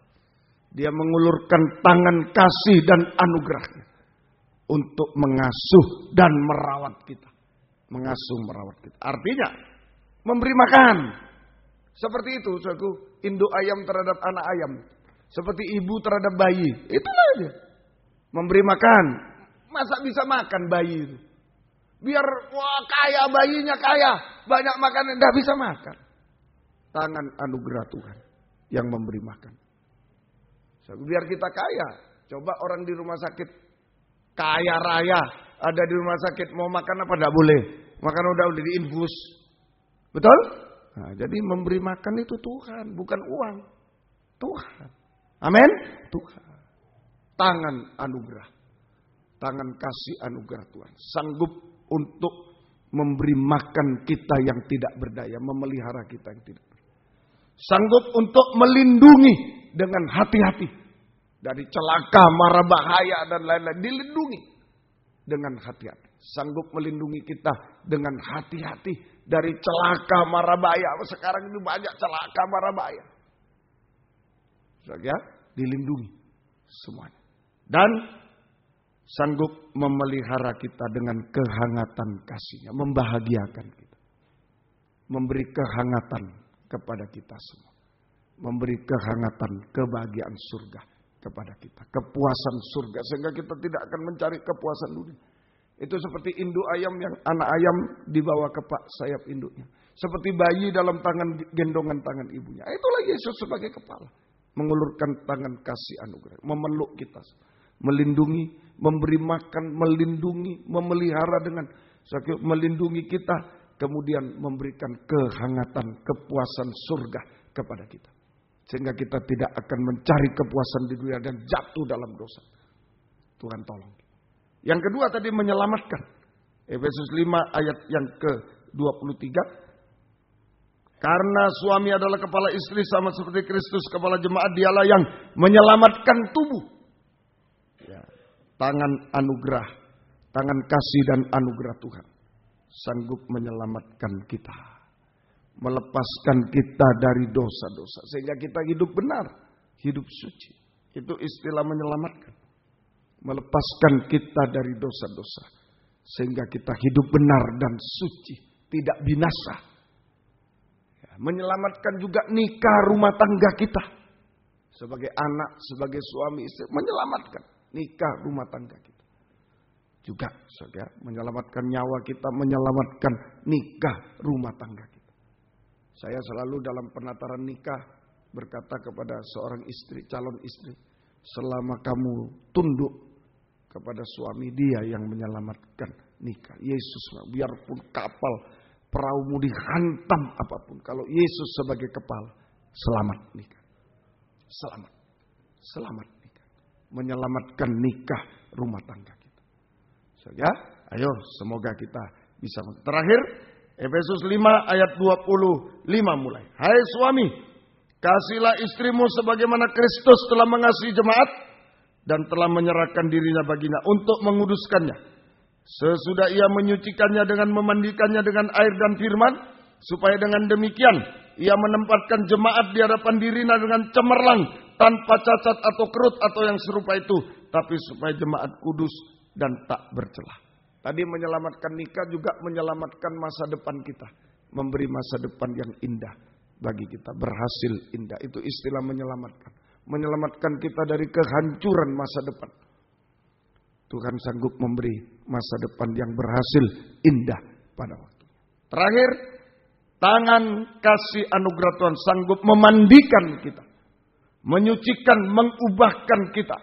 Dia mengulurkan tangan kasih dan anugerahnya. Untuk mengasuh dan merawat kita. Mengasuh, merawat kita. Artinya, memberi makan. Seperti itu, saudaraku. Induk ayam terhadap anak ayam. Seperti ibu terhadap bayi. Itulah dia. Memberi makan. Masa bisa makan bayi itu? Biar wah kaya bayinya kaya. Banyak makan. Tidak bisa makan. Tangan anugerah Tuhan. Yang memberi makan. Biar kita kaya. Coba orang di rumah sakit. Kaya raya. Ada di rumah sakit. Mau makan apa? Tidak boleh. Makan udah diinfus. Betul? Nah, jadi memberi makan itu Tuhan. Bukan uang. Tuhan. Amin. Tuhan. Tangan anugerah. Tangan kasih anugerah Tuhan. Sanggup untuk memberi makan kita yang tidak berdaya. Memelihara kita yang tidak berdaya. Sanggup untuk melindungi dengan hati-hati. Dari celaka, mara bahaya dan lain-lain. Dilindungi dengan hati-hati. Sanggup melindungi kita dengan hati-hati. Dari celaka, mara bahaya. Sekarang ini banyak celaka, mara bahaya. Ya, dilindungi semuanya. Dan sanggup memelihara kita dengan kehangatan kasih-Nya. Membahagiakan kita. Memberi kehangatan kepada kita semua. Memberi kehangatan kebahagiaan surga kepada kita. Kepuasan surga. Sehingga kita tidak akan mencari kepuasan dunia. Itu seperti induk ayam yang anak ayam dibawa ke sayap induknya. Seperti bayi dalam gendongan tangan ibunya. Itulah Yesus sebagai kepala. Mengulurkan tangan kasih anugerah. Memeluk kita. Melindungi. Memberi makan. Melindungi. Memelihara dengan. Melindungi kita. Kemudian memberikan kehangatan. Kepuasan surga kepada kita. Sehingga kita tidak akan mencari kepuasan di dunia. Dan jatuh dalam dosa. Tuhan tolong. Yang kedua tadi menyelamatkan. Efesus 5 ayat yang ke-23. Karena suami adalah kepala istri sama seperti Kristus kepala jemaat. Dialah yang menyelamatkan tubuh. Ya. Tangan anugerah. Tangan kasih dan anugerah Tuhan. Sanggup menyelamatkan kita. Melepaskan kita dari dosa-dosa. Sehingga kita hidup benar. Hidup suci. Itu istilah menyelamatkan. Melepaskan kita dari dosa-dosa. Sehingga kita hidup benar dan suci. Tidak binasa. Ya, menyelamatkan juga nikah rumah tangga kita. Sebagai anak, sebagai suami istri. Menyelamatkan nikah rumah tangga kita. Juga saudara, menyelamatkan nyawa kita. Menyelamatkan nikah rumah tangga kita. Saya selalu dalam penataran nikah. Berkata kepada seorang istri, calon istri. Selama kamu tunduk kepada suami, dia yang menyelamatkan nikah. Yesus, biarpun kapal perahumu dihantam apapun. Kalau Yesus sebagai kepala, selamat nikah. Selamat. Selamat nikah. Menyelamatkan nikah rumah tangga kita. So, ya, ayo semoga kita bisa. Terakhir, Efesus 5 ayat 25 mulai. Hai suami, kasihlah istrimu sebagaimana Kristus telah mengasihi jemaat. Dan telah menyerahkan dirinya baginya untuk menguduskannya. Sesudah ia menyucikannya dengan memandikannya dengan air dan firman. Supaya dengan demikian ia menempatkan jemaat di hadapan dirinya dengan cemerlang. Tanpa cacat atau kerut atau yang serupa itu. Tapi supaya jemaat kudus dan tak bercelah. Tadi menyelamatkan nikah juga menyelamatkan masa depan kita. Memberi masa depan yang indah bagi kita. Berhasil indah. Itu istilah menyelamatkan. Menyelamatkan kita dari kehancuran masa depan. Tuhan sanggup memberi masa depan yang berhasil indah pada waktu. Terakhir, tangan kasih anugerah Tuhan sanggup memandikan kita. Menyucikan, mengubahkan kita.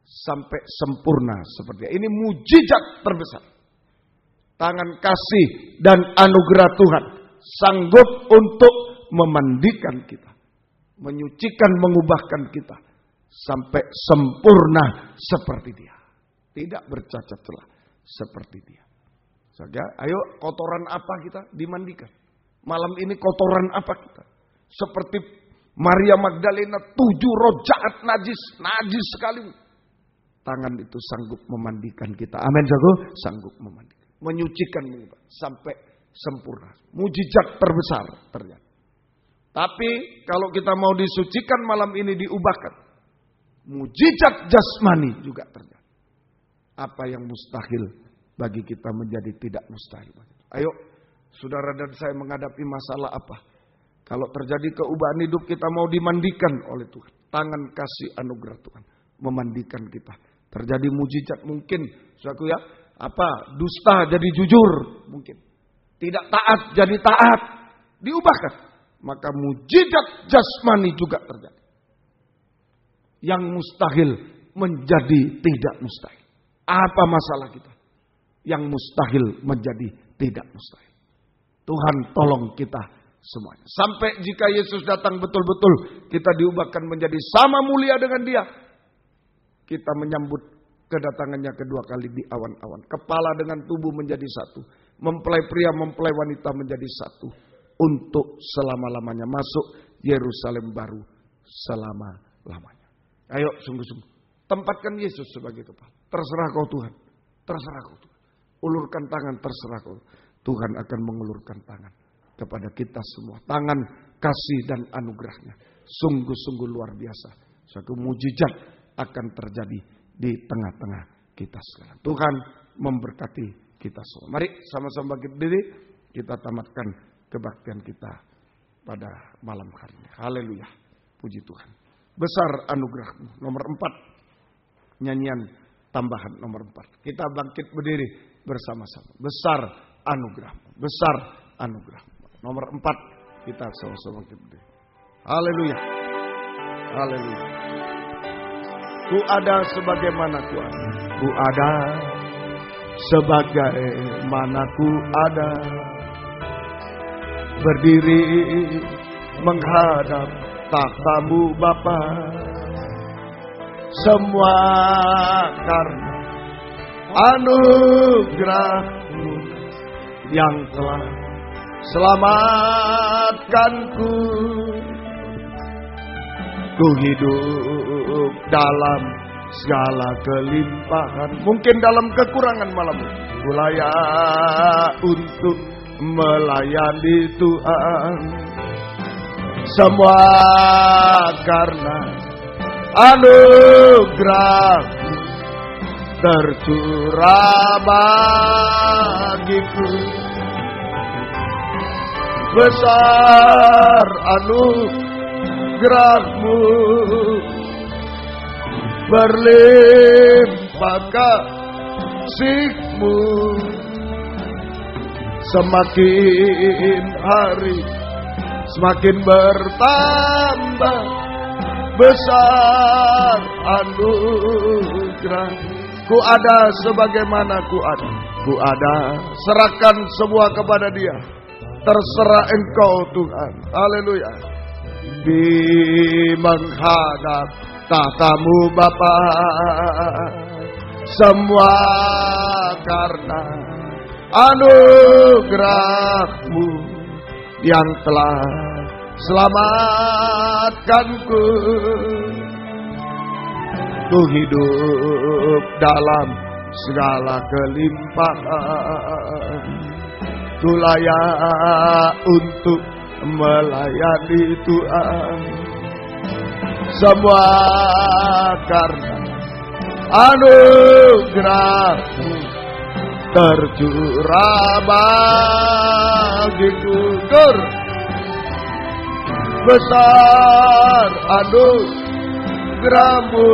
Sampai sempurna seperti ini. Ini mujizat terbesar. Tangan kasih dan anugerah Tuhan sanggup untuk memandikan kita. Menyucikan, mengubahkan kita. Sampai sempurna seperti dia. Tidak bercacat celah seperti dia. Saja, ayo kotoran apa kita dimandikan. Malam ini kotoran apa kita. Seperti Maria Magdalena 7 roh jahat najis. Najis sekali. tangan itu sanggup memandikan kita. Amin, saudara. Sanggup memandikan, menyucikan sampai sempurna. Mujizat terbesar ternyata. Tapi kalau kita mau disucikan malam ini, diubahkan, mujizat jasmani juga ternyata. Apa yang mustahil bagi kita menjadi tidak mustahil. Ayo, saudara dan saya menghadapi masalah apa? Kalau terjadi keubahan hidup, kita mau dimandikan oleh Tuhan. Tangan kasih anugerah Tuhan memandikan kita. Terjadi mujizat mungkin, saudaraku ya, dusta jadi jujur mungkin. Tidak taat jadi taat, diubahkan. Maka mujizat jasmani juga terjadi. Yang mustahil menjadi tidak mustahil. Apa masalah kita? Yang mustahil menjadi tidak mustahil. Tuhan tolong kita semuanya. Sampai jika Yesus datang betul-betul, kita diubahkan menjadi sama mulia dengan Dia. Kita menyambut kedatangannya kedua kali di awan-awan. Kepala dengan tubuh menjadi satu. Mempelai pria, mempelai wanita menjadi satu. Untuk selama-lamanya. Masuk Yerusalem baru selama-lamanya. Ayo sungguh-sungguh. Tempatkan Yesus sebagai kepala. Terserah kau Tuhan. Terserah kau Tuhan. Ulurkan tangan, terserah kau. Tuhan akan mengulurkan tangan kepada kita semua. Tangan kasih dan anugerahnya. Sungguh-sungguh luar biasa. Suatu mujizat akan terjadi di tengah-tengah kita sekarang. Tuhan memberkati kita semua. Mari sama-sama bangkit berdiri. Kita tamatkan kebaktian kita pada malam hari ini. Haleluya. Puji Tuhan. Besar anugerah-Mu. Nomor 4. Nyanyian tambahan nomor 4. Kita bangkit berdiri bersama-sama. Besar anugerah-Mu. Besar anugerah-Mu. Nomor 4. Kita sama-sama bangkit berdiri. Haleluya. Haleluya. Ku ada sebagaimana ku ada. Ku ada sebagaimana ku ada. Berdiri menghadap takhta-Mu Bapa. Semua karena anugerah-Mu yang telah selamatkanku. Ku hidup dalam segala kelimpahan. Mungkin dalam kekurangan malam ini. Ku layak untuk melayani Tuhan. Semua karena anugerah-Mu tercurah bagiku. Besar anugerah-Mu, berlimpah kasih-Mu. Semakin hari semakin bertambah. Besar anugerah. Ku ada sebagaimana ku ada. Ku ada. Serahkan semua kepada Dia. Terserah Engkau Tuhan. Haleluya. Di menghadap tahta-Mu Bapa. Semua karena anugerah-Mu yang telah selamatkanku. Ku hidup dalam segala kelimpahan. Ku layak untuk melayani Tuhan. Semua karena anugerah-Mu tercurah bagiku. Besar anugerah-Mu,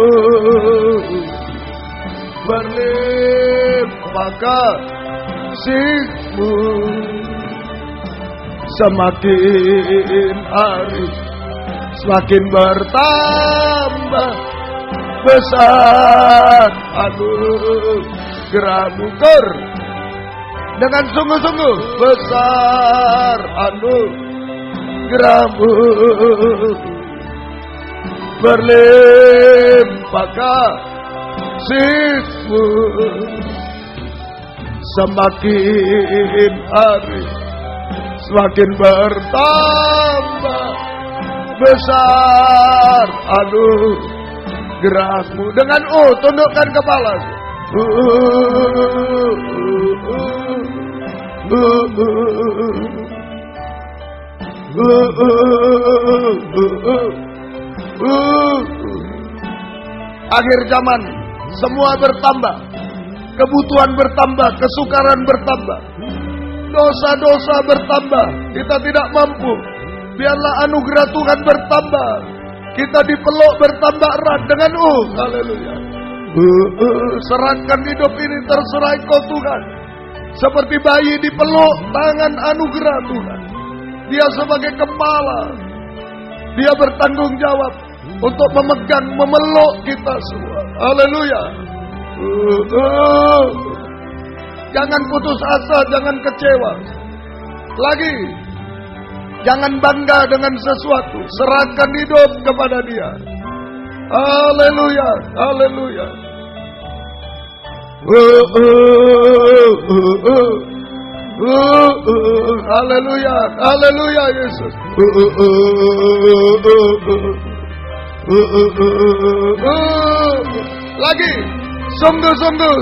berlimpah kasih-Mu. Semakin hari semakin bertambah. Besar anugerah-Mu. Dengan sungguh-sungguh. Besar anugerah-Mu, berlimpah kasih-Mu. Semakin hari semakin bertambah. Besar gerakmu. Dengan tundukkan kepala. Akhir zaman, semua bertambah, kebutuhan bertambah, kesukaran bertambah, dosa-dosa bertambah, kita tidak mampu. Biarlah anugerah Tuhan bertambah, kita dipeluk bertambah erat dengan haleluya. Serahkan hidup ini, terserah Engkau Tuhan. Seperti bayi dipeluk tangan anugerah Tuhan. Dia sebagai kepala, dia bertanggung jawab untuk memegang, memeluk kita semua. Haleluya. Jangan putus asa, jangan kecewa. Lagi, jangan bangga dengan sesuatu. Serahkan hidup kepada Dia. Haleluya, haleluya. Haleluya, haleluya Yesus. Lagi, sungguh-sungguh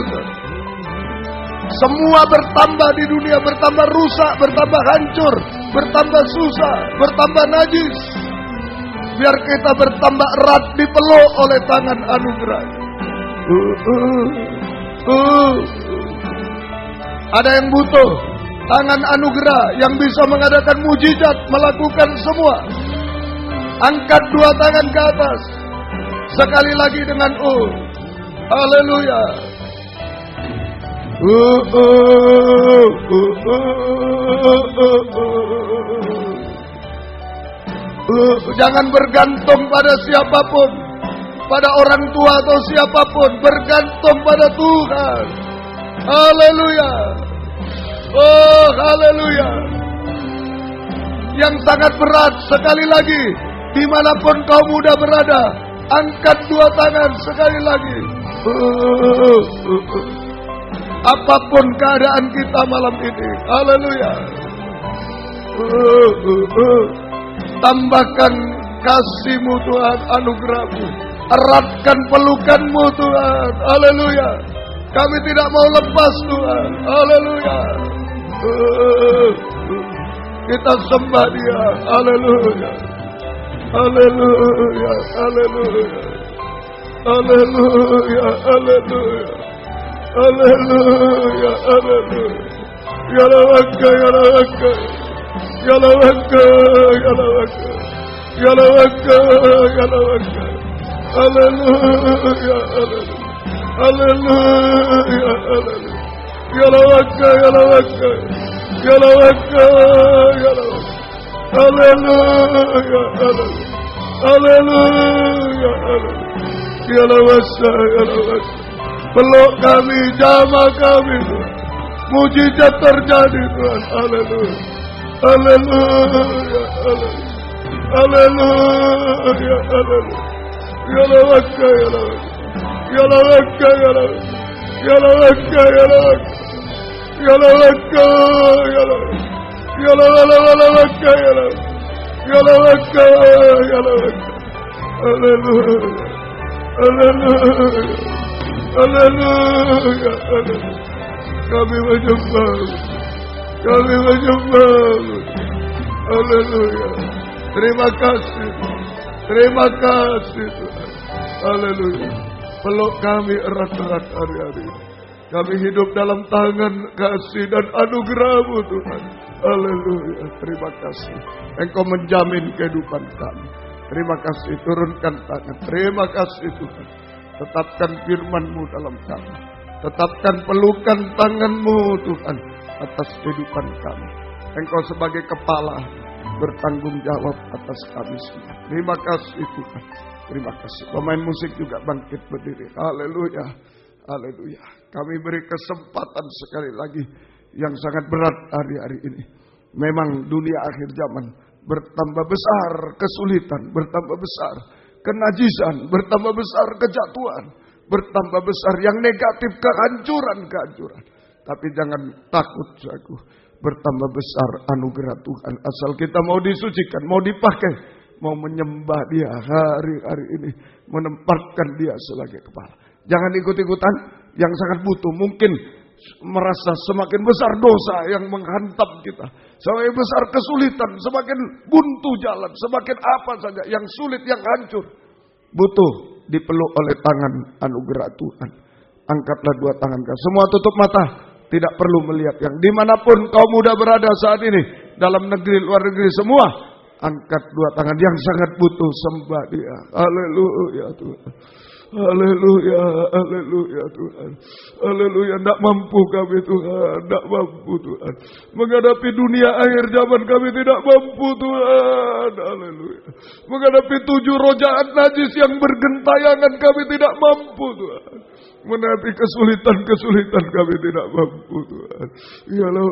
semua bertambah di dunia, bertambah rusak, bertambah hancur, bertambah susah, bertambah najis. Biar kita bertambah erat, dipeluk oleh tangan anugerah. Ada yang butuh tangan anugerah yang bisa mengadakan mujizat, melakukan semua. Angkat dua tangan ke atas. Sekali lagi dengan haleluya. Jangan bergantung pada siapapun, pada orang tua atau siapapun. Bergantung pada Tuhan. Haleluya. Haleluya. Yang sangat berat, sekali lagi, dimanapun kau muda berada, angkat dua tangan sekali lagi. Apapun keadaan kita malam ini, haleluya. Tambahkan kasih-Mu Tuhan, anugerah-Mu. Eratkan pelukan-Mu Tuhan, haleluya. Kami tidak mau lepas Tuhan, haleluya. Kita sembah Dia, haleluya. Haleluya, haleluya. Haleluya, haleluya. Haleluya, haleluya. Ya lawaka, ya lawaka. Ya lawaka, ya lawaka. Ya lawaka, ya lawaka. Haleluya, haleluya. Haleluya, haleluya. Ya lawaka, ya lawaka. Ya lawaka, ya lawaka. Haleluya, haleluya. Haleluya, haleluya. Ya lawasa, ya lawasa. Peluk kami, jamah kami Tuhan. Mujizat terjadi Tuhan. Haleluya. Haleluya, haleluya. Haleluya, haleluya. Ya lawaka, ya lawaka. Ya lawaka, ya lawaka. Ya lawaka, ya lawaka. Ya lawaka, ya lawaka. Ya lawaka, ya lawaka. Ya lawaka, ya lawaka. Haleluya. Haleluya. Haleluya, haleluya. Kami menyembah, kami menyembah. Haleluya. Terima kasih Tuhan. Haleluya. Peluk kami erat-erat hari-hari ini. Kami hidup dalam tangan kasih dan anugerah-Mu Tuhan. Haleluya. Terima kasih. Engkau menjamin kehidupan kami. Terima kasih. Turunkan tangan. Terima kasih Tuhan. Tetapkan firman-Mu dalam kami. Tetapkan pelukan tangan-Mu Tuhan atas kehidupan kami. Engkau sebagai kepala bertanggung jawab atas kami semua. Terima kasih Tuhan. Terima kasih. Pemain musik juga bangkit berdiri. Haleluya. Haleluya. Kami beri kesempatan sekali lagi yang sangat berat hari-hari ini. Memang dunia akhir zaman bertambah besar kesulitan, bertambah besar kenajisan, bertambah besar kejatuhan, bertambah besar yang negatif, kehancuran. Tapi jangan takut saudaraku, bertambah besar anugerah Tuhan asal kita mau disucikan, mau dipakai, mau menyembah dia hari-hari ini, menempatkan dia sebagai kepala. Jangan ikut-ikutan yang sangat butuh. Mungkin merasa semakin besar dosa yang menghantam kita, semakin besar kesulitan, semakin buntu jalan, semakin apa saja yang sulit, yang hancur, butuh dipeluk oleh tangan anugerah Tuhan. Angkatlah dua tangan kau. Semua tutup mata. Tidak perlu melihat yang dimanapun kau muda berada saat ini. Dalam negeri, luar negeri, semua. Angkat dua tangan yang sangat butuh sembah dia. Haleluya Tuhan. Haleluya, haleluya Tuhan. Haleluya, tidak mampu kami Tuhan. Tidak mampu Tuhan. Menghadapi dunia akhir zaman kami tidak mampu Tuhan. Haleluya. Menghadapi 7 roh jahat najis yang bergentayangan kami tidak mampu Tuhan. Menghadapi kesulitan-kesulitan kami tidak mampu Tuhan. Yalah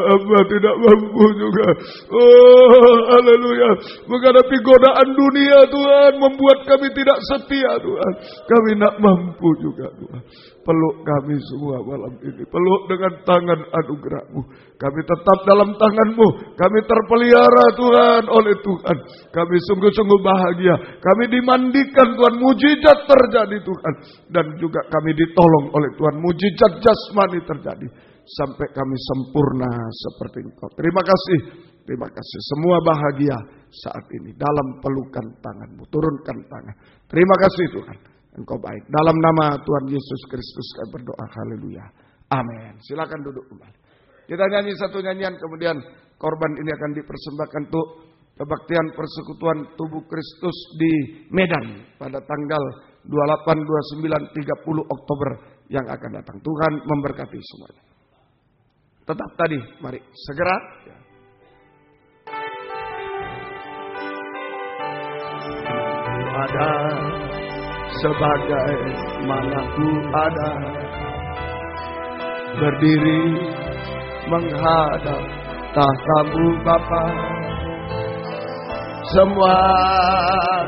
hamba tidak mampu juga. Oh haleluya. Menghadapi godaan dunia Tuhan, membuat kami tidak setia Tuhan. Kami tidak mampu juga Tuhan. Peluk kami semua malam ini. Peluk dengan tangan anugerah-Mu. Kami tetap dalam tangan-Mu. Kami terpelihara Tuhan oleh Tuhan. Kami sungguh-sungguh bahagia. Kami dimandikan Tuhan. Mujizat terjadi Tuhan. Dan juga kami ditolong oleh Tuhan. Mujizat jasmani terjadi. Sampai kami sempurna seperti Engkau. Terima kasih. Terima kasih. Semua bahagia saat ini. Dalam pelukan tangan-Mu. Turunkan tangan. Terima kasih Tuhan. Engkau baik. Dalam nama Tuhan Yesus Kristus kami berdoa. Haleluya. Amin. Silakan duduk kembali. Kita nyanyi satu nyanyian, kemudian korban ini akan dipersembahkan untuk kebaktian persekutuan tubuh Kristus di Medan pada tanggal 28, 29, 30 Oktober yang akan datang. Tuhan memberkati semuanya. Tetap tadi, mari segera. Ada sebagai mana ku ada, berdiri menghadap tahta-Mu Bapa. Semua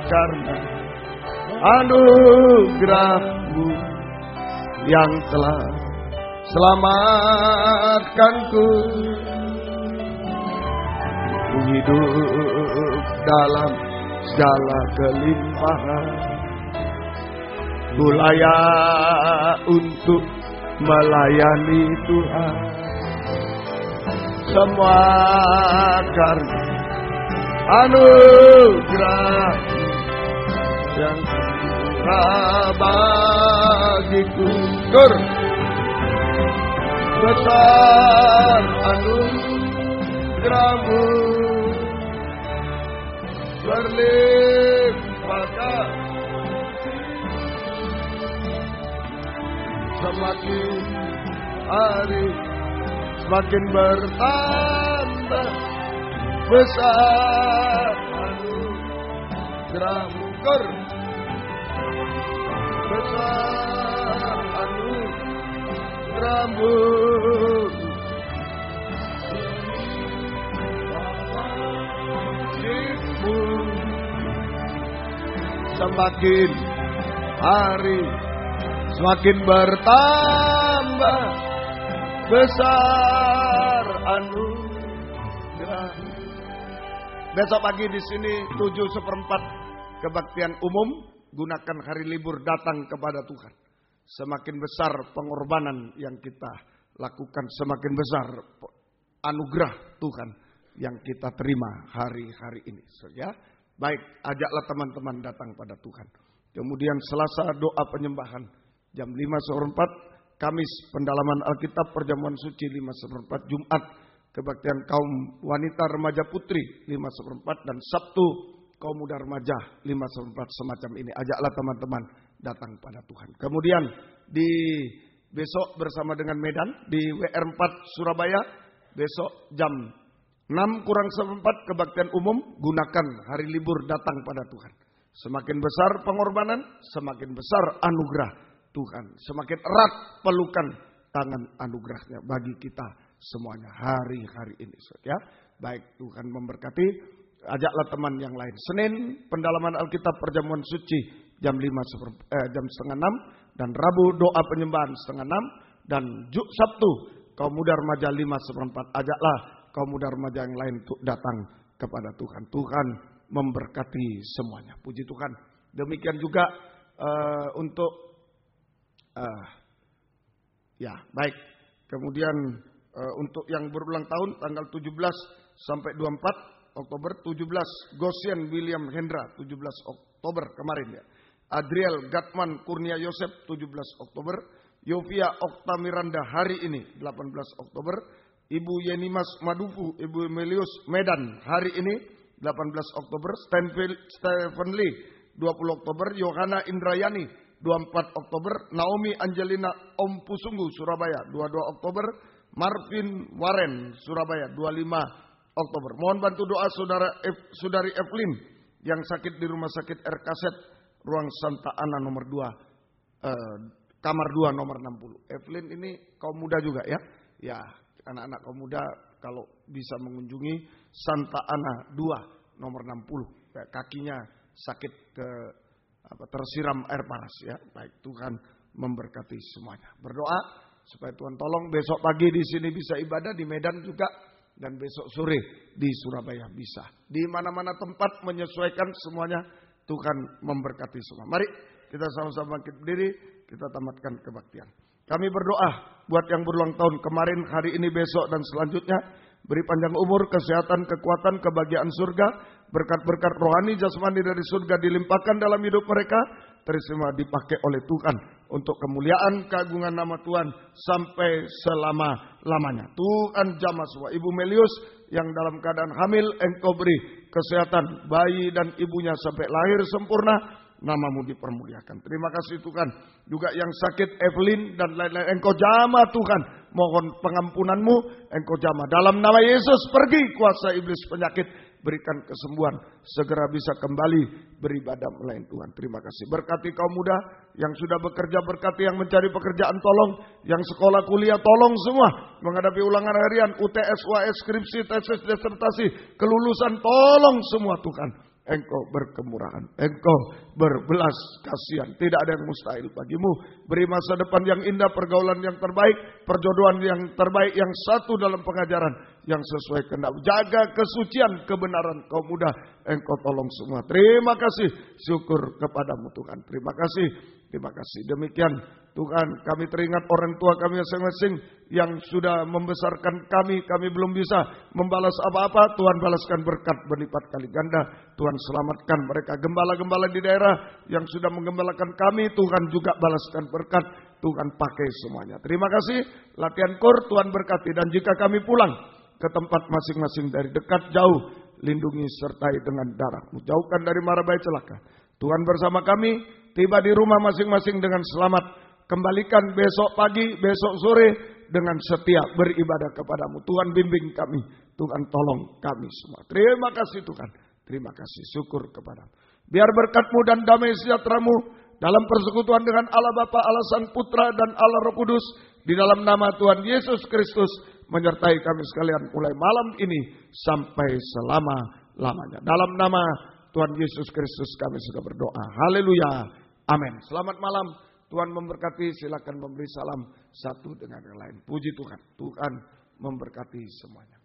karena anugerah-Mu yang telah selamatkanku. Ku hidup dalam segala kelimpahan, ku layak untuk melayani Tuhan. Semua karena anugerah yang murah bagiku. Besar anugerah-Mu, berlimpah kasih. Semakin hari semakin bertambah besar anugerah-Mu. Besar anugerah-Mu, semakin hari semakin bertambah besar anugerah. Besok pagi di sini 7/4 kebaktian umum. Gunakan hari libur datang kepada Tuhan. Semakin besar pengorbanan yang kita lakukan, semakin besar anugerah Tuhan yang kita terima hari-hari ini. Ya, baik, ajaklah teman-teman datang pada Tuhan. Kemudian Selasa doa penyembahan jam 5/4, Kamis pendalaman Alkitab perjamuan suci 5/4, Jumat kebaktian kaum wanita remaja putri 5/4, dan Sabtu kaum muda remaja 5/4 semacam ini. Ajaklah teman-teman datang pada Tuhan. Kemudian di besok bersama dengan Medan di WR4 Surabaya, besok jam 6:4 kebaktian umum. Gunakan hari libur datang pada Tuhan. Semakin besar pengorbanan, semakin besar anugerah Tuhan. Semakin erat pelukan tangan anugerahnya bagi kita semuanya hari-hari ini. Ya, baik, Tuhan memberkati. Ajaklah teman yang lain. Senin pendalaman Alkitab perjamuan suci jam 5:30, dan Rabu doa penyembahan 5:30, dan Sabtu kaum muda remaja 5/4. Ajaklah kaum muda remaja yang lain untuk datang kepada Tuhan. Tuhan memberkati semuanya. Puji Tuhan. Demikian juga untuk ya baik. Kemudian untuk yang berulang tahun tanggal 17 sampai 24 Oktober, 17 Gosien William Hendra 17 Oktober kemarin ya. Adriel Gatman Kurnia Yosef 17 Oktober. Yovia Okta Miranda hari ini 18 Oktober. Ibu Yenimas Madufu, Ibu Melius Medan hari ini 18 Oktober. Stephen Lee 20 Oktober. Yohana Indrayani 24 Oktober. Naomi Angelina Om Pusunggu Surabaya 22 Oktober. Marvin Waren Surabaya 25 Oktober. Mohon bantu doa Saudari Evelyn yang sakit di Rumah Sakit RKZ Ruang Santa Ana nomor 2 kamar 2 nomor 60. Evelyn ini kaum muda juga ya. Ya, anak-anak kaum muda kalau bisa mengunjungi Santa Ana 2 nomor 60. Ya, kakinya sakit tersiram air panas ya. Baik, Tuhan memberkati semuanya. Berdoa supaya Tuhan tolong besok pagi di sini bisa ibadah, di Medan juga, dan besok sore di Surabaya bisa. Di mana-mana tempat menyesuaikan semuanya, Tuhan memberkati semua. Mari kita sama-sama bangkit berdiri, kita tamatkan kebaktian. Kami berdoa buat yang berulang tahun kemarin, hari ini, besok, dan selanjutnya. Beri panjang umur, kesehatan, kekuatan, kebahagiaan surga. Berkat-berkat rohani jasmani dari surga dilimpahkan dalam hidup mereka. Terima dipakai oleh Tuhan untuk kemuliaan keagungan nama Tuhan sampai selama-lamanya. Tuhan jamah semua. Ibu Melius yang dalam keadaan hamil, Engkau beri kesehatan bayi dan ibunya sampai lahir sempurna. Namamu dipermuliakan. Terima kasih Tuhan. Juga yang sakit Evelyn dan lain-lain, Engkau jamah Tuhan. Mohon pengampunanmu, Engkau jamah. Dalam nama Yesus, pergi kuasa iblis penyakit. Berikan kesembuhan, segera bisa kembali beribadah melayani Tuhan. Terima kasih. Berkati kaum muda yang sudah bekerja, berkati yang mencari pekerjaan, tolong. Yang sekolah kuliah, tolong semua. Menghadapi ulangan harian, UTS, UAS, skripsi, tesis, disertasi, kelulusan, tolong semua Tuhan. Engkau berkemurahan, Engkau berbelas kasihan. Tidak ada yang mustahil bagimu. Beri masa depan yang indah, pergaulan yang terbaik, perjodohan yang terbaik, yang satu dalam pengajaran yang sesuai kehendak. Jaga kesucian, kebenaran kaum muda. Engkau tolong semua. Terima kasih. Syukur kepadamu Tuhan. Terima kasih. Terima kasih. Demikian Tuhan, kami teringat orang tua kami masing-masing yang sudah membesarkan kami. Kami belum bisa membalas apa-apa. Tuhan balaskan berkat berlipat kali ganda. Tuhan selamatkan mereka. Gembala-gembala di daerah yang sudah menggembalakan kami, Tuhan juga balaskan berkat. Tuhan pakai semuanya. Terima kasih. Latihan kor Tuhan berkati. Dan jika kami pulang ke tempat masing-masing dari dekat jauh, lindungi sertai dengan darah-Mu. Jauhkan dari mara bahaya celaka. Tuhan bersama kami, tiba di rumah masing-masing dengan selamat. Kembalikan besok pagi, besok sore dengan setia beribadah kepadamu. Tuhan bimbing kami, Tuhan tolong kami semua. Terima kasih Tuhan, terima kasih, syukur kepadamu. Biar berkat-Mu dan damai sejahtera-Mu dalam persekutuan dengan Allah Bapa, Allah Sang Putra, dan Allah Roh Kudus, di dalam nama Tuhan Yesus Kristus, menyertai kami sekalian mulai malam ini sampai selama-lamanya. Dalam nama Tuhan Yesus Kristus kami sudah berdoa. Haleluya. Amin. Selamat malam. Tuhan memberkati. Silakan memberi salam satu dengan yang lain. Puji Tuhan. Tuhan memberkati semuanya.